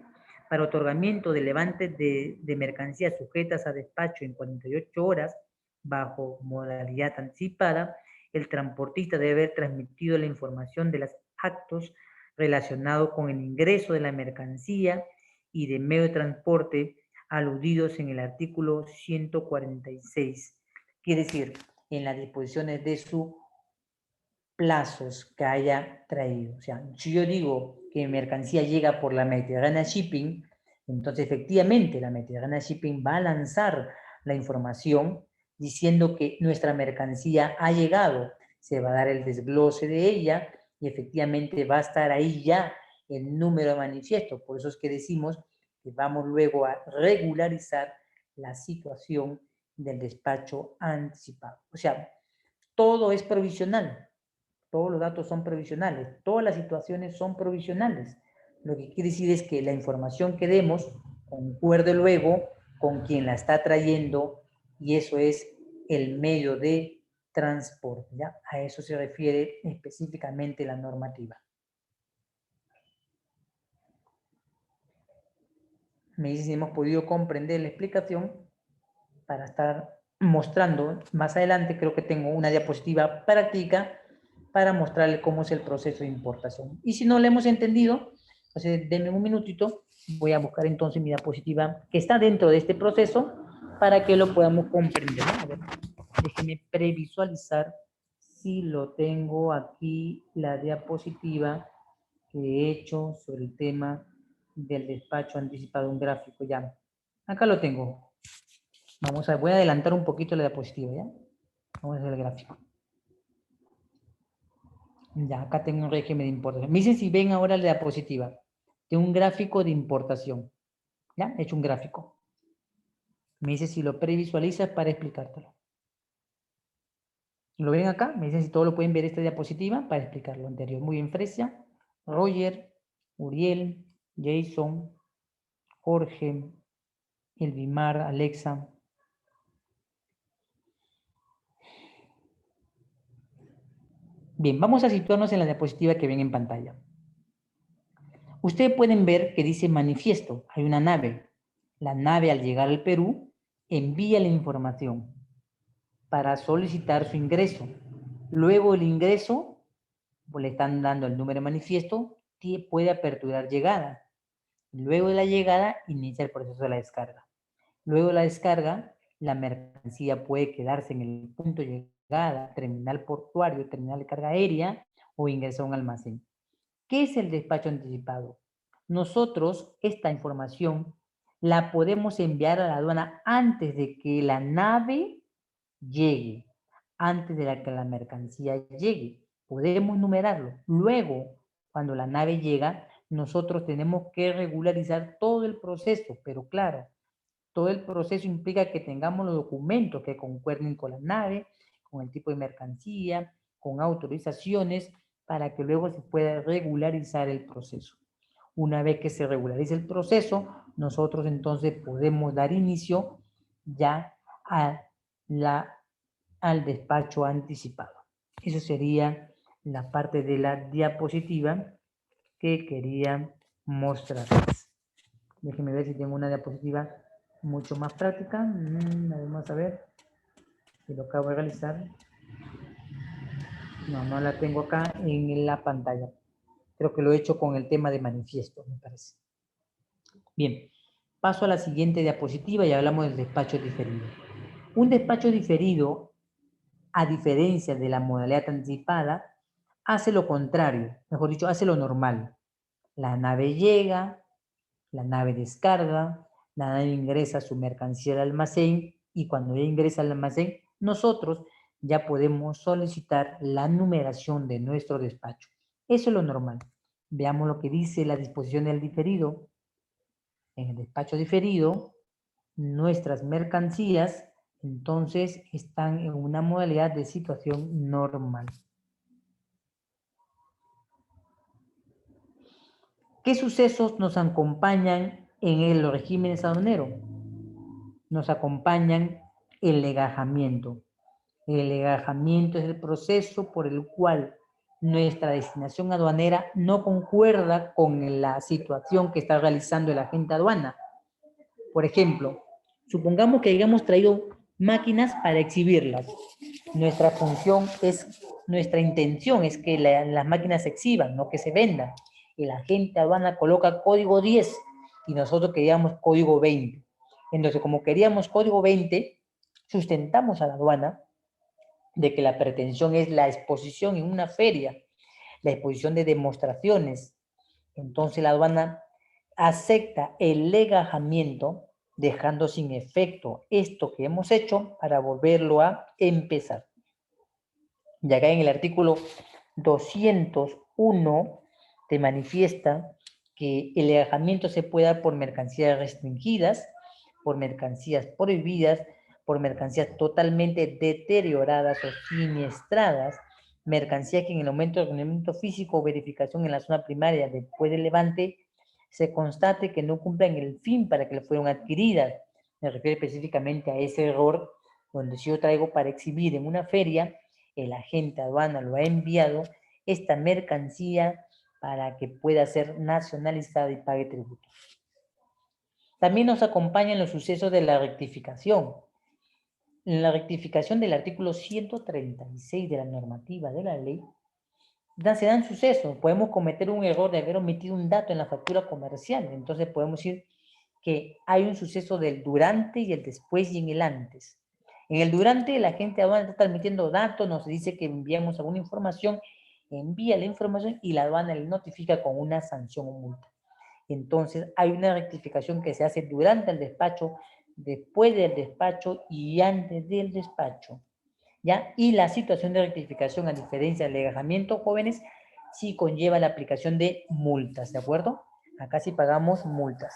para otorgamiento de levante de mercancías sujetas a despacho en 48 horas, bajo modalidad anticipada, el transportista debe haber transmitido la información de los actos relacionados con el ingreso de la mercancía y de medio de transporte aludidos en el artículo 146. Quiere decir, en las disposiciones de sus plazos que haya traído. O sea, si yo digo que mi mercancía llega por la Mediterránea Shipping, entonces efectivamente la Mediterránea Shipping va a lanzar la información diciendo que nuestra mercancía ha llegado. Se va a dar el desglose de ella y efectivamente va a estar ahí ya el número de manifiesto. Por eso es que decimos que vamos luego a regularizar la situación del despacho anticipado. O sea, todo es provisional. Todos los datos son provisionales, todas las situaciones son provisionales. Lo que quiere decir es que la información que demos concuerde luego con quien la está trayendo y eso es el medio de transporte. ¿Ya? A eso se refiere específicamente la normativa. Me dice si hemos podido comprender la explicación para estar mostrando más adelante. Creo que tengo una diapositiva práctica para mostrarle cómo es el proceso de importación. Y si no lo hemos entendido, entonces denme un minutito, voy a buscar entonces mi diapositiva que está dentro de este proceso para que lo podamos comprender. ¿No? A ver, déjenme previsualizar si lo tengo aquí, la diapositiva que he hecho sobre el tema del despacho anticipado, un gráfico ya. Acá lo tengo. Voy a adelantar un poquito la diapositiva, ¿ya? Vamos a hacer el gráfico. Ya, acá tengo un régimen de importación. Me dicen si ven ahora la diapositiva. Tengo un gráfico de importación. ¿Ya? He hecho un gráfico. Me dice si lo previsualizas para explicártelo. ¿Lo ven acá? Me dicen si todo lo pueden ver esta diapositiva para explicar lo anterior. Muy bien, Fresia, Roger, Uriel, Jason, Jorge, Elvimar, Alexa. Bien, vamos a situarnos en la diapositiva que ven en pantalla. Ustedes pueden ver que dice manifiesto. Hay una nave. La nave al llegar al Perú envía la información para solicitar su ingreso. Luego el ingreso, pues le están dando el número de manifiesto, puede aperturar llegada. Luego de la llegada inicia el proceso de la descarga. Luego de la descarga, la mercancía puede quedarse en el punto de llegada, terminal portuario, terminal de carga aérea o ingresar a un almacén. ¿Qué es el despacho anticipado? Nosotros esta información la podemos enviar a la aduana antes de que la nave llegue, antes de que la mercancía llegue. Podemos numerarlo. Luego, cuando la nave llega, nosotros tenemos que regularizar todo el proceso, pero claro, todo el proceso implica que tengamos los documentos que concuerden con la nave, con el tipo de mercancía, con autorizaciones, para que luego se pueda regularizar el proceso. Una vez que se regularice el proceso, nosotros entonces podemos dar inicio ya a al despacho anticipado. Eso sería la parte de la diapositiva que quería mostrarles. Déjenme ver si tengo una diapositiva mucho más práctica. Vamos a ver si lo acabo de realizar. No, no la tengo acá en la pantalla. Creo que lo he hecho con el tema de manifiesto, me parece. Bien, paso a la siguiente diapositiva y hablamos del despacho diferido. Un despacho diferido, a diferencia de la modalidad anticipada, hace lo contrario, mejor dicho, hace lo normal. La nave llega, la nave descarga, la nave ingresa su mercancía al almacén y cuando ya ingresa al almacén, nosotros ya podemos solicitar la numeración de nuestro despacho. Eso es lo normal. Veamos lo que dice la disposición del diferido. En el despacho diferido, nuestras mercancías entonces están en una modalidad de situación normal. ¿Qué sucesos nos acompañan en los regímenes aduaneros? Nos acompañan el legajamiento. El legajamiento es el proceso por el cual nuestra destinación aduanera no concuerda con la situación que está realizando el agente aduana. Por ejemplo, supongamos que hayamos traído máquinas para exhibirlas. Nuestra función es, nuestra intención es que las máquinas se exhiban, no que se vendan. El agente aduana coloca código 10 y nosotros queríamos código 20. Entonces, como queríamos código 20, sustentamos a la aduana de que la pretensión es la exposición en una feria, la exposición de demostraciones. Entonces la aduana acepta el legajamiento, dejando sin efecto esto que hemos hecho para volverlo a empezar. Y acá en el artículo 201 te manifiesta que el legajamiento se puede dar por mercancías restringidas, por mercancías prohibidas, por mercancías totalmente deterioradas o siniestradas, mercancías que en el momento del rendimiento físico o verificación en la zona primaria después del levante se constate que no cumplen el fin para que le fueron adquiridas. Me refiero específicamente a ese error donde si yo traigo para exhibir en una feria, el agente aduana lo ha enviado esta mercancía para que pueda ser nacionalizada y pague tributo. También nos acompañan los sucesos de la rectificación. En la rectificación del artículo 136 de la normativa de la ley, se dan sucesos. Podemos cometer un error de haber omitido un dato en la factura comercial. Entonces podemos decir que hay un suceso del durante y el después y en el antes. En el durante, la gente aduana está transmitiendo datos, nos dice que enviamos alguna información, envía la información y la aduana le notifica con una sanción o multa. Entonces, hay una rectificación que se hace durante el despacho, después del despacho y antes del despacho. ¿Ya? Y la situación de rectificación, a diferencia del legajamiento, jóvenes, sí conlleva la aplicación de multas, ¿de acuerdo? Acá sí pagamos multas.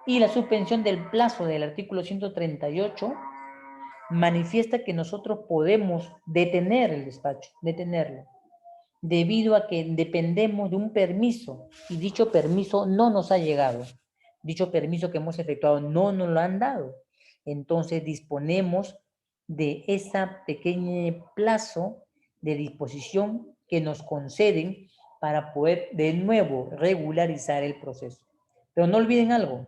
Y la suspensión del plazo del artículo 138 manifiesta que nosotros podemos detener el despacho, detenerlo, debido a que dependemos de un permiso y dicho permiso no nos ha llegado. Dicho permiso que hemos efectuado no nos lo han dado. Entonces disponemos de ese pequeño plazo de disposición que nos conceden para poder de nuevo regularizar el proceso. Pero no olviden algo,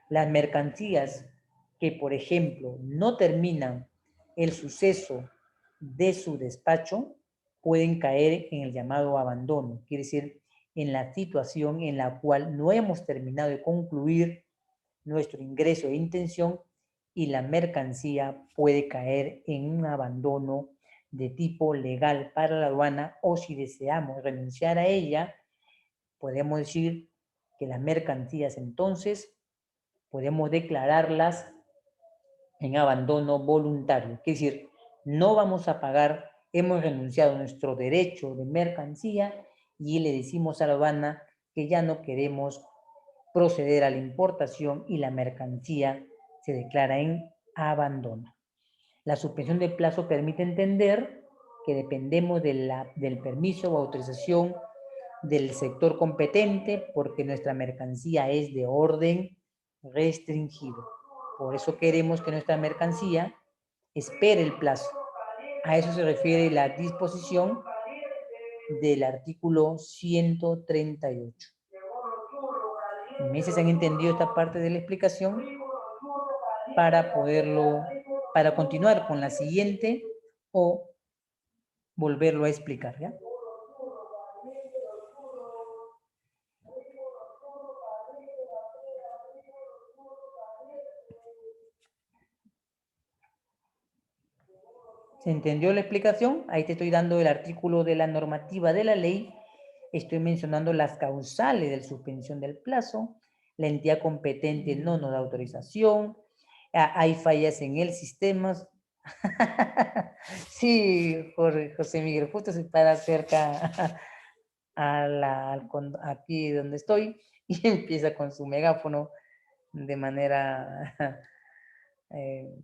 las mercancías que, por ejemplo, no terminan el suceso de su despacho, pueden caer en el llamado abandono, quiere decir, en la situación en la cual no hemos terminado de concluir nuestro ingreso de intención y la mercancía puede caer en un abandono de tipo legal para la aduana, o si deseamos renunciar a ella, podemos decir que las mercancías entonces podemos declararlas en abandono voluntario. Es decir, no vamos a pagar, hemos renunciado a nuestro derecho de mercancía y le decimos a la aduana que ya no queremos proceder a la importación y la mercancía se declara en abandono. La suspensión del plazo permite entender que dependemos del permiso o autorización del sector competente porque nuestra mercancía es de orden restringido. Por eso queremos que nuestra mercancía espere el plazo. A eso se refiere la disposición del artículo 138. ¿Me dice si han entendido esta parte de la explicación? Para continuar con la siguiente o volverlo a explicar, ¿ya? ¿Se entendió la explicación? Ahí te estoy dando el artículo de la normativa de la ley. Estoy mencionando las causales de suspensión del plazo. La entidad competente no nos da autorización. Hay fallas en el sistema. Sí, José Miguel, justo se para cerca aquí donde estoy y empieza con su megáfono de manera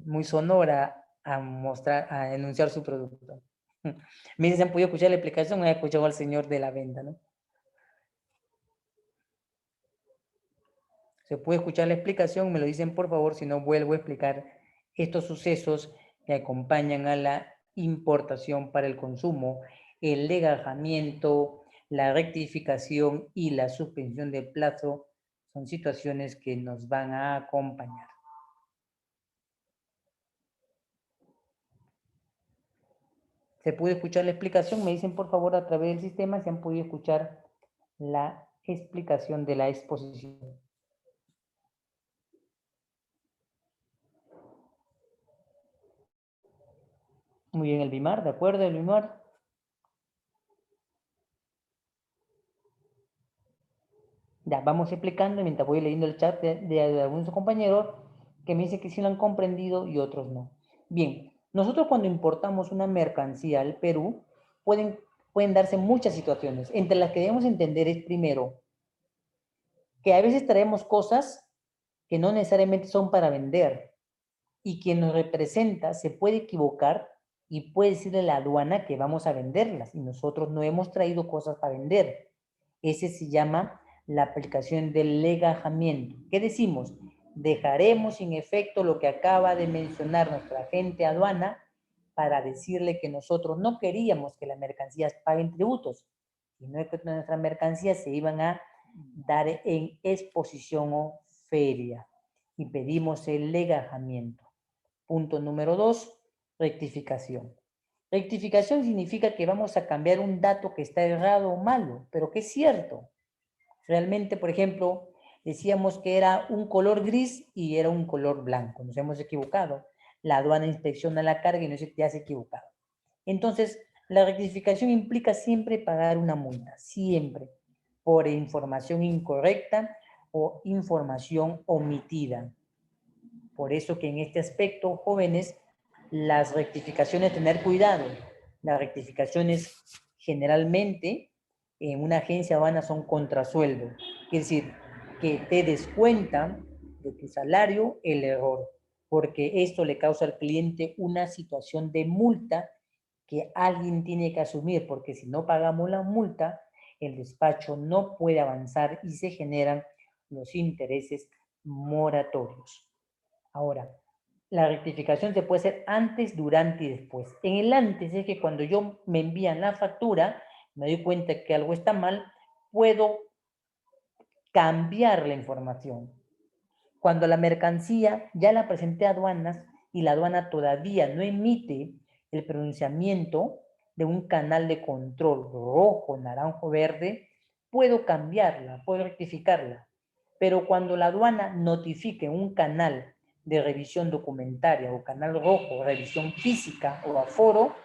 muy sonora a enunciar su producto. Me dicen, ¿han podido escuchar la explicación? He escuchado al señor de la venta, ¿no? ¿Se puede escuchar la explicación? Me lo dicen, por favor, si no vuelvo a explicar estos sucesos que acompañan a la importación para el consumo, el legajamiento, la rectificación y la suspensión de plazo son situaciones que nos van a acompañar. ¿Se puede escuchar la explicación? Me dicen, por favor, a través del sistema si han podido escuchar la explicación de la exposición. Muy bien, el BIMAR, ¿de acuerdo, el BIMAR? Ya, vamos explicando mientras voy leyendo el chat de algunos compañeros que me dicen que sí lo han comprendido y otros no. Bien, nosotros cuando importamos una mercancía al Perú, pueden darse muchas situaciones. Entre las que debemos entender es, primero, que a veces traemos cosas que no necesariamente son para vender y quien nos representa se puede equivocar y puede decirle a la aduana que vamos a venderlas y nosotros no hemos traído cosas para vender. Ese se llama la aplicación del legajamiento. ¿Qué decimos? Dejaremos sin efecto lo que acaba de mencionar nuestra agente aduana para decirle que nosotros no queríamos que las mercancías paguen tributos, sino que nuestras mercancías se iban a dar en exposición o feria y pedimos el legajamiento. Punto número 2, rectificación. Rectificación significa que vamos a cambiar un dato que está errado o malo, pero que es cierto. Realmente, por ejemplo, decíamos que era un color gris y era un color blanco. Nos hemos equivocado. La aduana inspecciona la carga y nos dice que ya se ha equivocado. Entonces, la rectificación implica siempre pagar una multa, siempre, por información incorrecta o información omitida. Por eso que en este aspecto, jóvenes, las rectificaciones, tener cuidado. Las rectificaciones generalmente en una agencia aduana son contrasueldo. Es decir, que te descuentan de tu salario el error, porque esto le causa al cliente una situación de multa que alguien tiene que asumir, porque si no pagamos la multa, el despacho no puede avanzar y se generan los intereses moratorios. Ahora, la rectificación se puede hacer antes, durante y después. En el antes es que cuando yo me envían la factura, me doy cuenta que algo está mal, puedo cambiar la información. Cuando la mercancía ya la presenté a aduanas y la aduana todavía no emite el pronunciamiento de un canal de control rojo, naranjo, verde, puedo cambiarla, puedo rectificarla. Pero cuando la aduana notifique un canal de revisión documentaria o canal rojo, revisión física o aforo,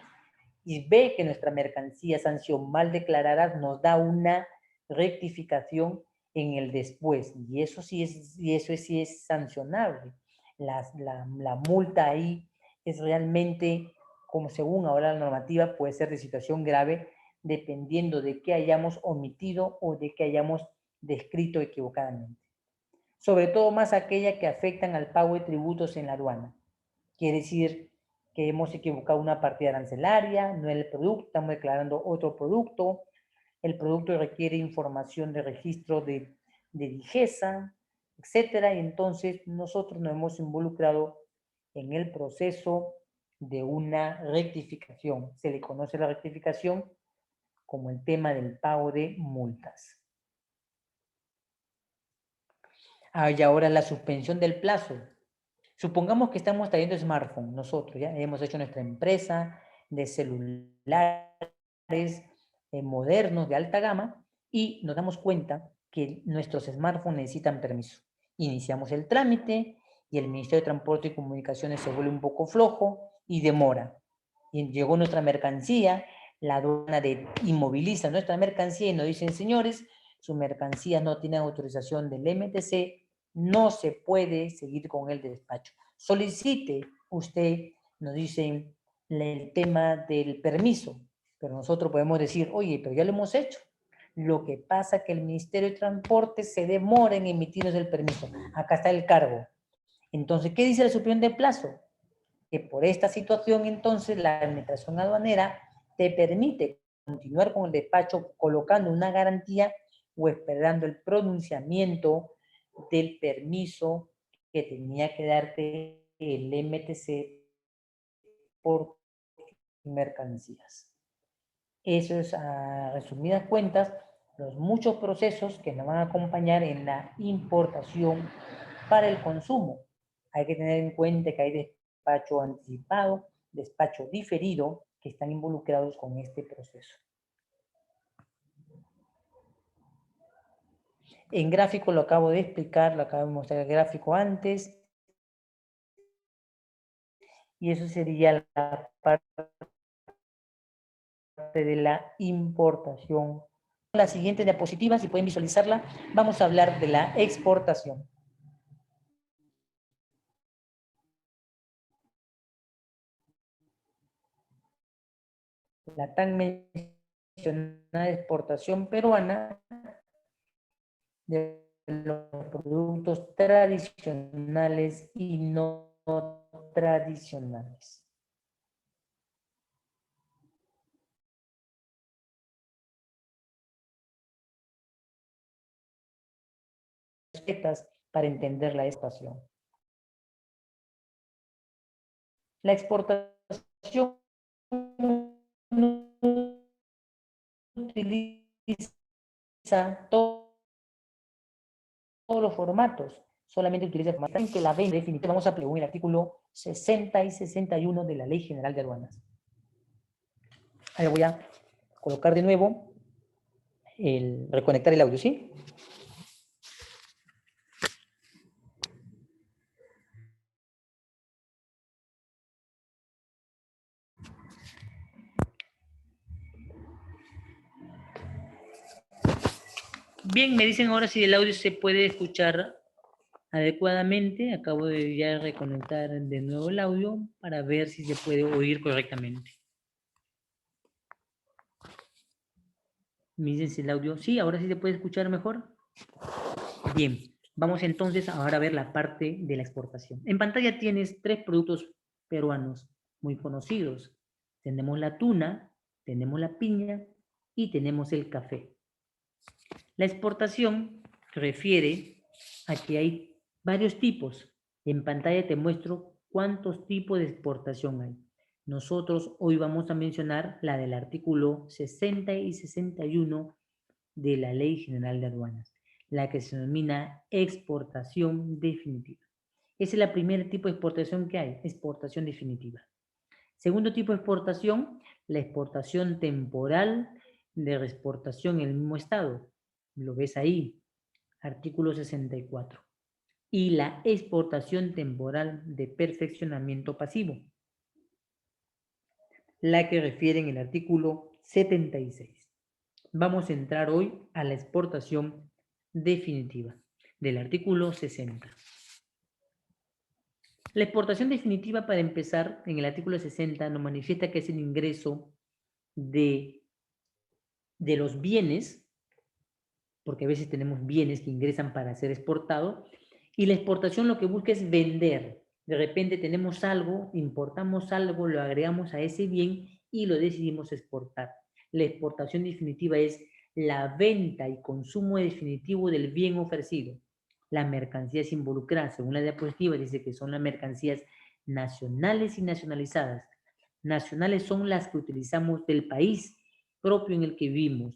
y ve que nuestra mercancía sanción mal declarada, nos da una rectificación en el después. Y eso sí es sancionable. La multa ahí es realmente, como según ahora la normativa, puede ser de situación grave, dependiendo de qué hayamos omitido o de qué hayamos descrito equivocadamente. Sobre todo más aquellas que afectan al pago de tributos en la aduana. Quiere decir que hemos equivocado una partida arancelaria, no el producto, estamos declarando otro producto, el producto requiere información de registro de DIGESA, etcétera. Y entonces nosotros nos hemos involucrado en el proceso de una rectificación. Se le conoce la rectificación como el tema del pago de multas. Hay ahora la suspensión del plazo. Supongamos que estamos trayendo smartphone, nosotros ya hemos hecho nuestra empresa de celulares modernos de alta gama y nos damos cuenta que nuestros smartphones necesitan permiso. Iniciamos el trámite y el Ministerio de Transporte y Comunicaciones se vuelve un poco flojo y demora. Y llegó nuestra mercancía, la aduana inmoviliza nuestra mercancía y nos dicen, señores, su mercancía no tiene autorización del MTC, no se puede seguir con el despacho. Solicite usted, nos dicen, el tema del permiso, pero nosotros podemos decir, oye, pero ya lo hemos hecho. Lo que pasa es que el Ministerio de Transporte se demora en emitirnos el permiso. Acá está el cargo. Entonces, ¿qué dice la suspensión de plazo? Que por esta situación, entonces, la administración aduanera te permite continuar con el despacho colocando una garantía o esperando el pronunciamiento del permiso que tenía que darte el MTC por mercancías. Eso es, a resumidas cuentas, los muchos procesos que nos van a acompañar en la importación para el consumo. Hay que tener en cuenta que hay despacho anticipado, despacho diferido, que están involucrados con este proceso. En gráfico lo acabo de explicar, lo acabo de mostrar el gráfico antes. Y eso sería la parte de la importación. La siguiente diapositiva, si pueden visualizarla, vamos a hablar de la exportación. La tan mencionada exportación peruana de los productos tradicionales y no tradicionales. Para entender la exportación. La exportación utiliza todos los formatos, solamente utiliza el formato en que la venta definitiva. Vamos a aplicar el artículo 60 y 61 de la Ley General de Aduanas. Ahora voy a colocar de nuevo reconectar el audio, ¿sí? Bien, me dicen ahora si el audio se puede escuchar adecuadamente. Acabo de ya reconectar de nuevo el audio para ver si se puede oír correctamente. Me dicen si el audio... Sí, ahora sí se puede escuchar mejor. Bien, vamos entonces ahora a ver la parte de la exportación. En pantalla tienes 3 productos peruanos muy conocidos. Tenemos la tuna, tenemos la piña y tenemos el café. La exportación refiere a que hay varios tipos. En pantalla te muestro cuántos tipos de exportación hay. Nosotros hoy vamos a mencionar la del artículo 60 y 61 de la Ley General de Aduanas, la que se denomina exportación definitiva. Ese es el primer tipo de exportación que hay, exportación definitiva. Segundo tipo de exportación, la exportación temporal de reexportación en el mismo estado. Lo ves ahí, artículo 64. Y la exportación temporal de perfeccionamiento pasivo, la que refiere en el artículo 76. Vamos a entrar hoy a la exportación definitiva del artículo 60. La exportación definitiva, para empezar, en el artículo 60 nos manifiesta que es el ingreso de los bienes, porque a veces tenemos bienes que ingresan para ser exportados, y la exportación lo que busca es vender. De repente tenemos algo, importamos algo, lo agregamos a ese bien y lo decidimos exportar. La exportación definitiva es la venta y consumo definitivo del bien ofrecido. las mercancías involucradas, según la diapositiva, dice que son las mercancías nacionales y nacionalizadas. Nacionales son las que utilizamos del país propio en el que vivimos,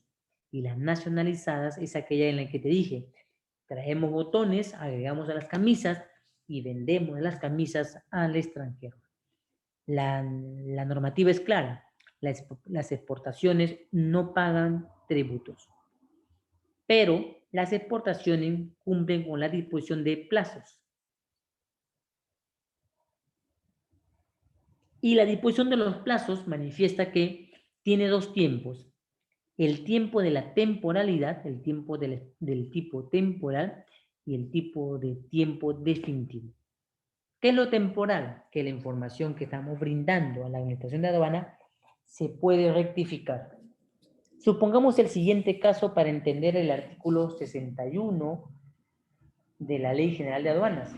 y las nacionalizadas es aquella en la que te dije, traemos botones, agregamos a las camisas y vendemos las camisas al extranjero. La normativa es clara, las exportaciones no pagan tributos, pero las exportaciones cumplen con la disposición de plazos. Y la disposición de los plazos manifiesta que tiene dos tiempos. El tiempo de la temporalidad, el tiempo del tipo temporal y el tipo de tiempo definitivo. ¿Qué es lo temporal? Que la información que estamos brindando a la Administración de Aduana se puede rectificar. Supongamos el siguiente caso para entender el artículo 61 de la Ley General de Aduanas.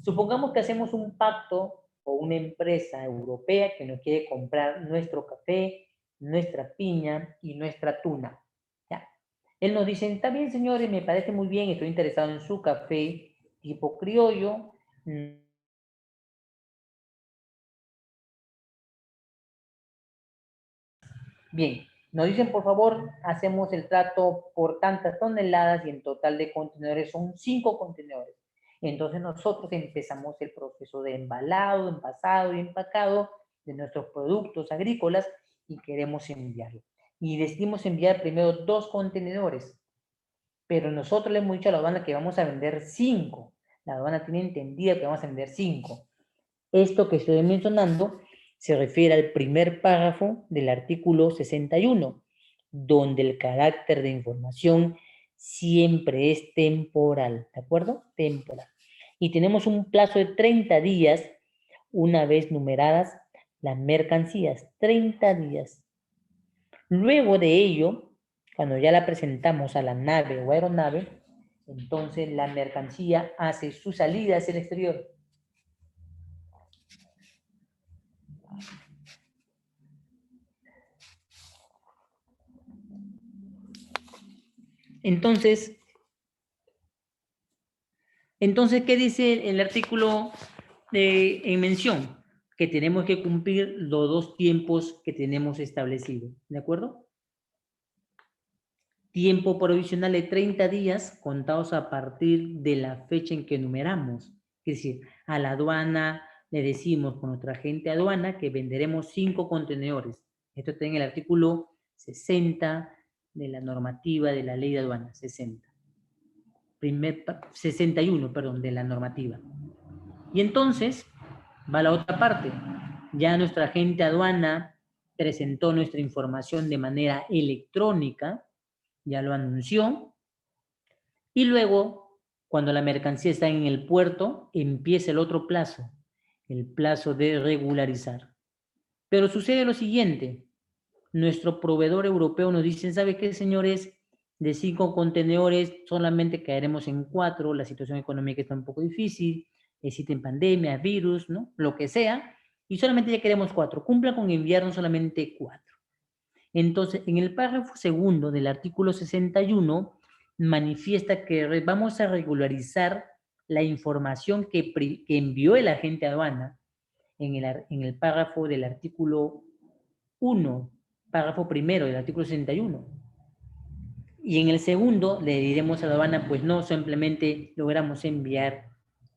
Supongamos que hacemos un pacto con una empresa europea que nos quiere comprar nuestro café, nuestra piña y nuestra tuna. ¿Ya? Él nos dice, está bien señores, me parece muy bien, estoy interesado en su café tipo criollo. Bien, nos dicen por favor, hacemos el trato por tantas toneladas y en total de contenedores son 5 contenedores. Entonces nosotros empezamos el proceso de embalado, envasado y empacado de nuestros productos agrícolas y queremos enviarlo. Y decidimos enviar primero 2 contenedores, pero nosotros le hemos dicho a la aduana que vamos a vender 5. La aduana tiene entendida que vamos a vender 5. Esto que estoy mencionando se refiere al primer párrafo del artículo 61, donde el carácter de información siempre es temporal, ¿de acuerdo? Temporal. Y tenemos un plazo de 30 días, una vez numeradas las mercancías, 30 días. Luego de ello, cuando ya la presentamos a la nave o aeronave, entonces la mercancía hace su salida hacia el exterior. Entonces, ¿qué dice el artículo en mención? Que tenemos que cumplir los 2 tiempos que tenemos establecidos, ¿de acuerdo? Tiempo provisional de 30 días contados a partir de la fecha en que numeramos. Es decir, a la aduana le decimos con nuestra agente aduana que venderemos 5 contenedores. Esto está en el artículo 60 de la normativa de la ley de aduanas, 61, perdón, de la normativa. Y entonces va la otra parte. Ya nuestra agente aduana presentó nuestra información de manera electrónica, ya lo anunció, y luego, cuando la mercancía está en el puerto, empieza el otro plazo, el plazo de regularizar. Pero sucede lo siguiente, nuestro proveedor europeo nos dice, ¿sabe qué, señores? De 5 contenedores solamente caeremos en 4, la situación económica está un poco difícil, existen pandemias, virus, ¿no? Lo que sea, y solamente ya queremos 4. Cumpla con enviarnos solamente 4. Entonces, en el párrafo segundo del artículo 61, manifiesta que vamos a regularizar la información que envió el agente aduana en el párrafo del artículo 1, párrafo primero del artículo 61. Y en el segundo le diremos a la aduana, pues no, simplemente logramos enviar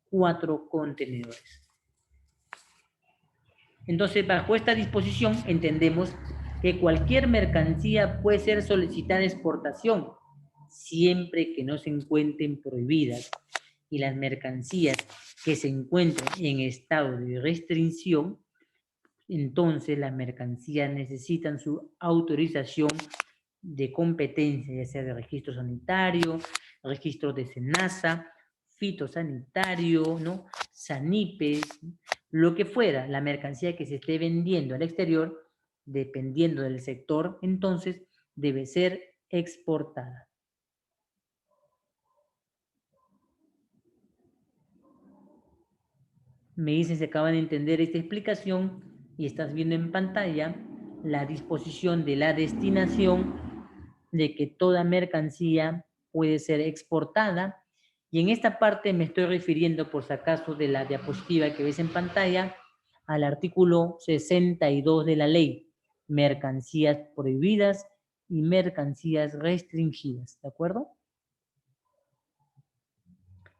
4 contenedores. Entonces, bajo esta disposición, entendemos que cualquier mercancía puede ser solicitada exportación, siempre que no se encuentren prohibidas. Y las mercancías que se encuentran en estado de restricción, entonces las mercancías necesitan su autorización de competencia, ya sea de registro sanitario, registro de SENASA, fitosanitario, ¿no? SANIPES, lo que fuera, la mercancía que se esté vendiendo al exterior, dependiendo del sector, entonces debe ser exportada. Me dicen si acaban de entender esta explicación y estás viendo en pantalla la disposición de la destinación de que toda mercancía puede ser exportada. Y en esta parte me estoy refiriendo, por si acaso, de la diapositiva que ves en pantalla, al artículo 62 de la ley, mercancías prohibidas y mercancías restringidas, ¿de acuerdo?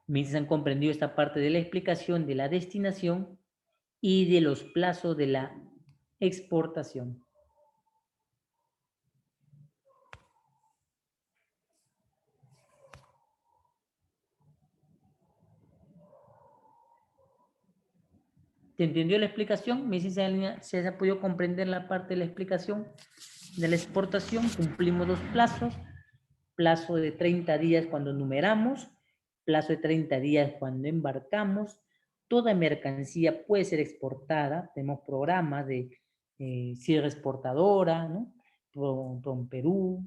Me han comprendido esta parte de la explicación de la destinación y de los plazos de la exportación. ¿Te entendió la explicación? Me dice si se ha podido comprender la parte de la explicación de la exportación. Cumplimos los plazos. Plazo de 30 días cuando numeramos, plazo de 30 días cuando embarcamos. Toda mercancía puede ser exportada. Tenemos programas de cierre exportadora, ¿no? Con Perú.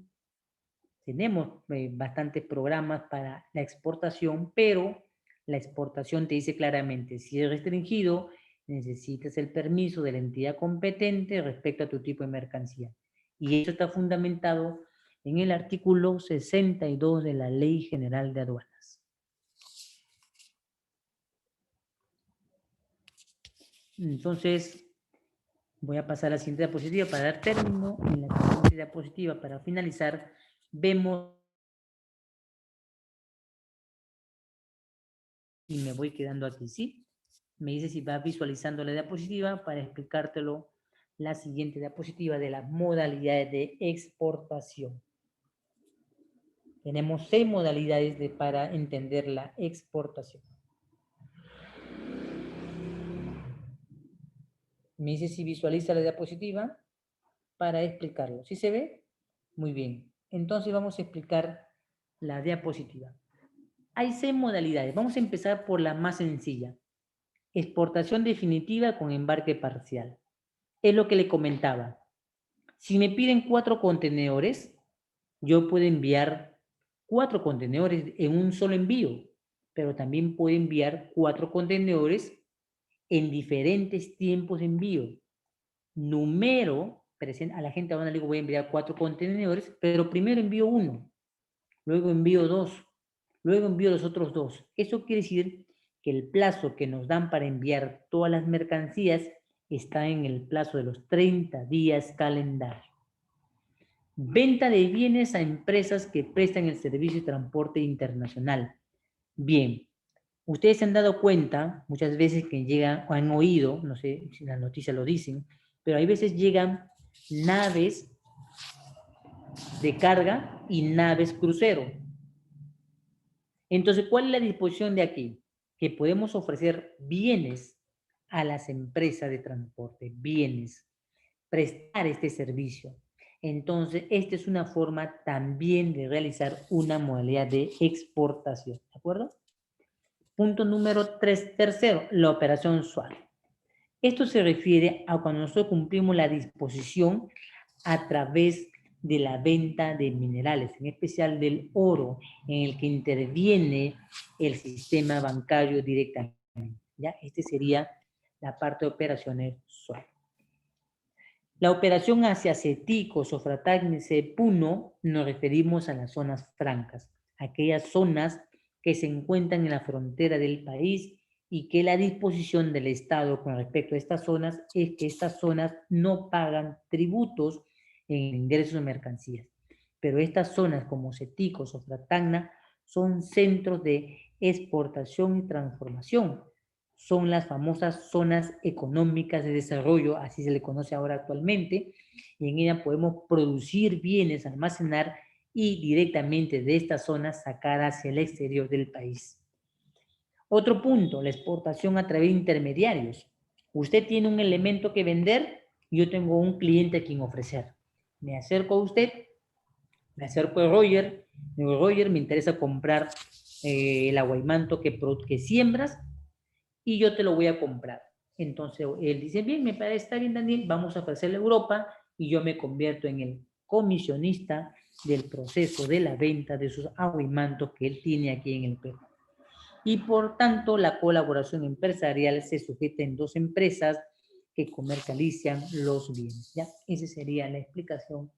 Tenemos bastantes programas para la exportación, pero la exportación te dice claramente, si es restringido, necesitas el permiso de la entidad competente respecto a tu tipo de mercancía. Y eso está fundamentado en el artículo 62 de la Ley General de Aduanas. Entonces, voy a pasar a la siguiente diapositiva para dar término. En la siguiente diapositiva, para finalizar, vemos, y me voy quedando aquí, ¿sí? Me dice si va visualizando la diapositiva para explicártelo la siguiente diapositiva de las modalidades de exportación. Tenemos 6 modalidades para entender la exportación. Me dice si visualiza la diapositiva para explicarlo. ¿Sí se ve? Muy bien. Entonces vamos a explicar la diapositiva. Hay 6 modalidades. Vamos a empezar por la más sencilla. Exportación definitiva con embarque parcial. Es lo que le comentaba. Si me piden 4 contenedores, yo puedo enviar 4 contenedores en un solo envío, pero también puedo enviar 4 contenedores en diferentes tiempos de envío. Numero, a la gente ahora le digo voy a enviar 4 contenedores, pero primero envío 1, luego envío 2, luego envío los otros 2. Eso quiere decir que el plazo que nos dan para enviar todas las mercancías está en el plazo de los 30 días calendario. Venta de bienes a empresas que prestan el servicio de transporte internacional. Bien, ustedes se han dado cuenta muchas veces que llegan, o han oído, no sé si las noticias lo dicen, pero hay veces llegan naves de carga y naves crucero. Entonces, ¿cuál es la disposición de aquí? Que podemos ofrecer bienes a las empresas de transporte, bienes, prestar este servicio. Entonces, esta es una forma también de realizar una modalidad de exportación, ¿de acuerdo? Punto número 3, tercero, la operación SWAT. Esto se refiere a cuando nosotros cumplimos la disposición a través de la venta de minerales, en especial del oro, en el que interviene el sistema bancario directamente. ¿Ya? Este sería la parte de operaciones SWAT. La operación hacia CETIC o Sofratagni Puno nos referimos a las zonas francas, aquellas zonas que se encuentran en la frontera del país y que la disposición del Estado con respecto a estas zonas es que estas zonas no pagan tributos en ingresos de mercancías. Pero estas zonas como CETIC o Sofratagna son centros de exportación y transformación. Son las famosas zonas económicas de desarrollo, así se le conoce ahora actualmente, y en ella podemos producir bienes, almacenar y directamente de estas zonas sacar hacia el exterior del país. Otro punto, la exportación a través de intermediarios. Usted tiene un elemento que vender y yo tengo un cliente a quien ofrecer. Me acerco a usted, me acerco a Roger, digo, Roger, me interesa comprar el aguaimanto que siembras y yo te lo voy a comprar. Entonces él dice, bien, me parece, está bien, Daniel, vamos a ofrecerle a Europa y yo me convierto en el comisionista del proceso de la venta de sus aguaimantos que él tiene aquí en el Perú. Y por tanto, la colaboración empresarial se sujeta en 2 empresas que comercializan los bienes. ¿Ya? Esa sería la explicación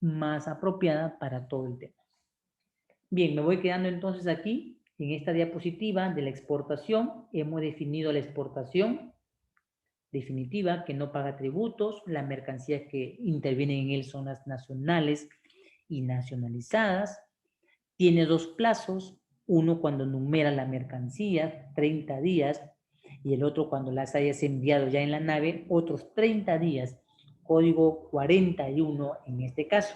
más apropiada para todo el tema. Bien, me voy quedando entonces aquí. En esta diapositiva de la exportación hemos definido la exportación definitiva, que no paga tributos. Las mercancías que intervienen en él son las nacionales y nacionalizadas. Tiene dos plazos, uno cuando numera la mercancía, 30 días, y el otro cuando las hayas enviado ya en la nave, otros 30 días, código 41 en este caso.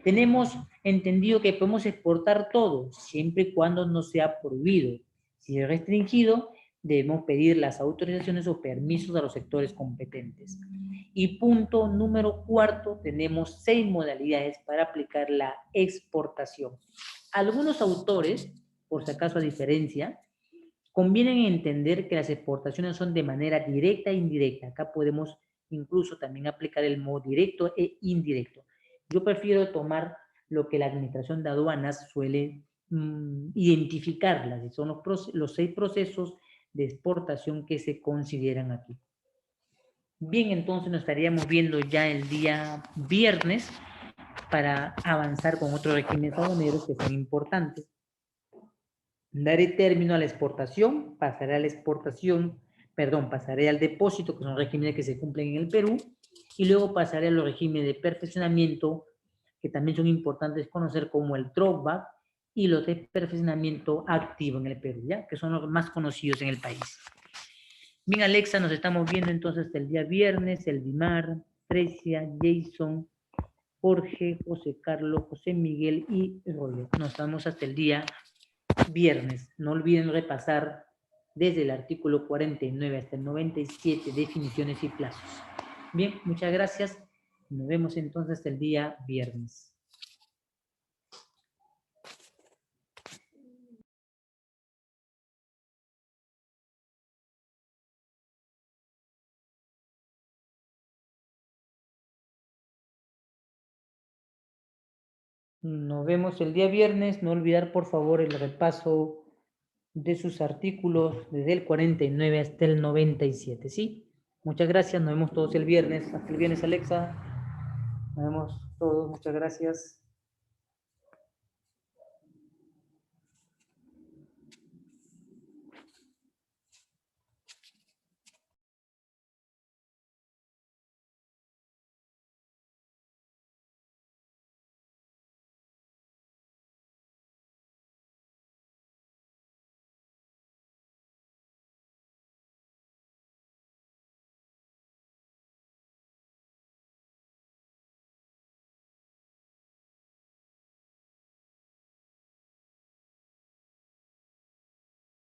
Tenemos entendido que podemos exportar todo, siempre y cuando no sea prohibido. Si es restringido, debemos pedir las autorizaciones o permisos a los sectores competentes. Y punto número 4, tenemos 6 modalidades para aplicar la exportación. Algunos autores, por si acaso a diferencia, convienen entender que las exportaciones son de manera directa e indirecta. Acá podemos incluso también aplicar el modo directo e indirecto. Yo prefiero tomar lo que la Administración de Aduanas suele identificarlas, y son los 6 procesos de exportación que se consideran aquí. Bien, entonces nos estaríamos viendo ya el día viernes para avanzar con otros regímenes aduaneros que son importantes. Daré término a la exportación, pasaré a la exportación, pasaré al depósito, que son regímenes que se cumplen en el Perú, y luego pasaré a los regímenes de perfeccionamiento, que también son importantes conocer, como el drawback y los de perfeccionamiento activo en el Perú, ¿ya? Que son los más conocidos en el país. Bien, Alexa, nos estamos viendo entonces hasta el día viernes, el Dimar, Trecia, Jason, Jorge, José Carlos, José Miguel y Rollo. Nos vemos hasta el día viernes. No olviden repasar desde el artículo 49 hasta el 97 definiciones y plazos. Bien, muchas gracias. Nos vemos entonces el día viernes. Nos vemos el día viernes. No olvidar, por favor, el repaso de sus artículos desde el 49 hasta el 97, ¿sí? Muchas gracias. Nos vemos todos el viernes. Hasta el viernes, Alexa. Nos vemos todos. Muchas gracias.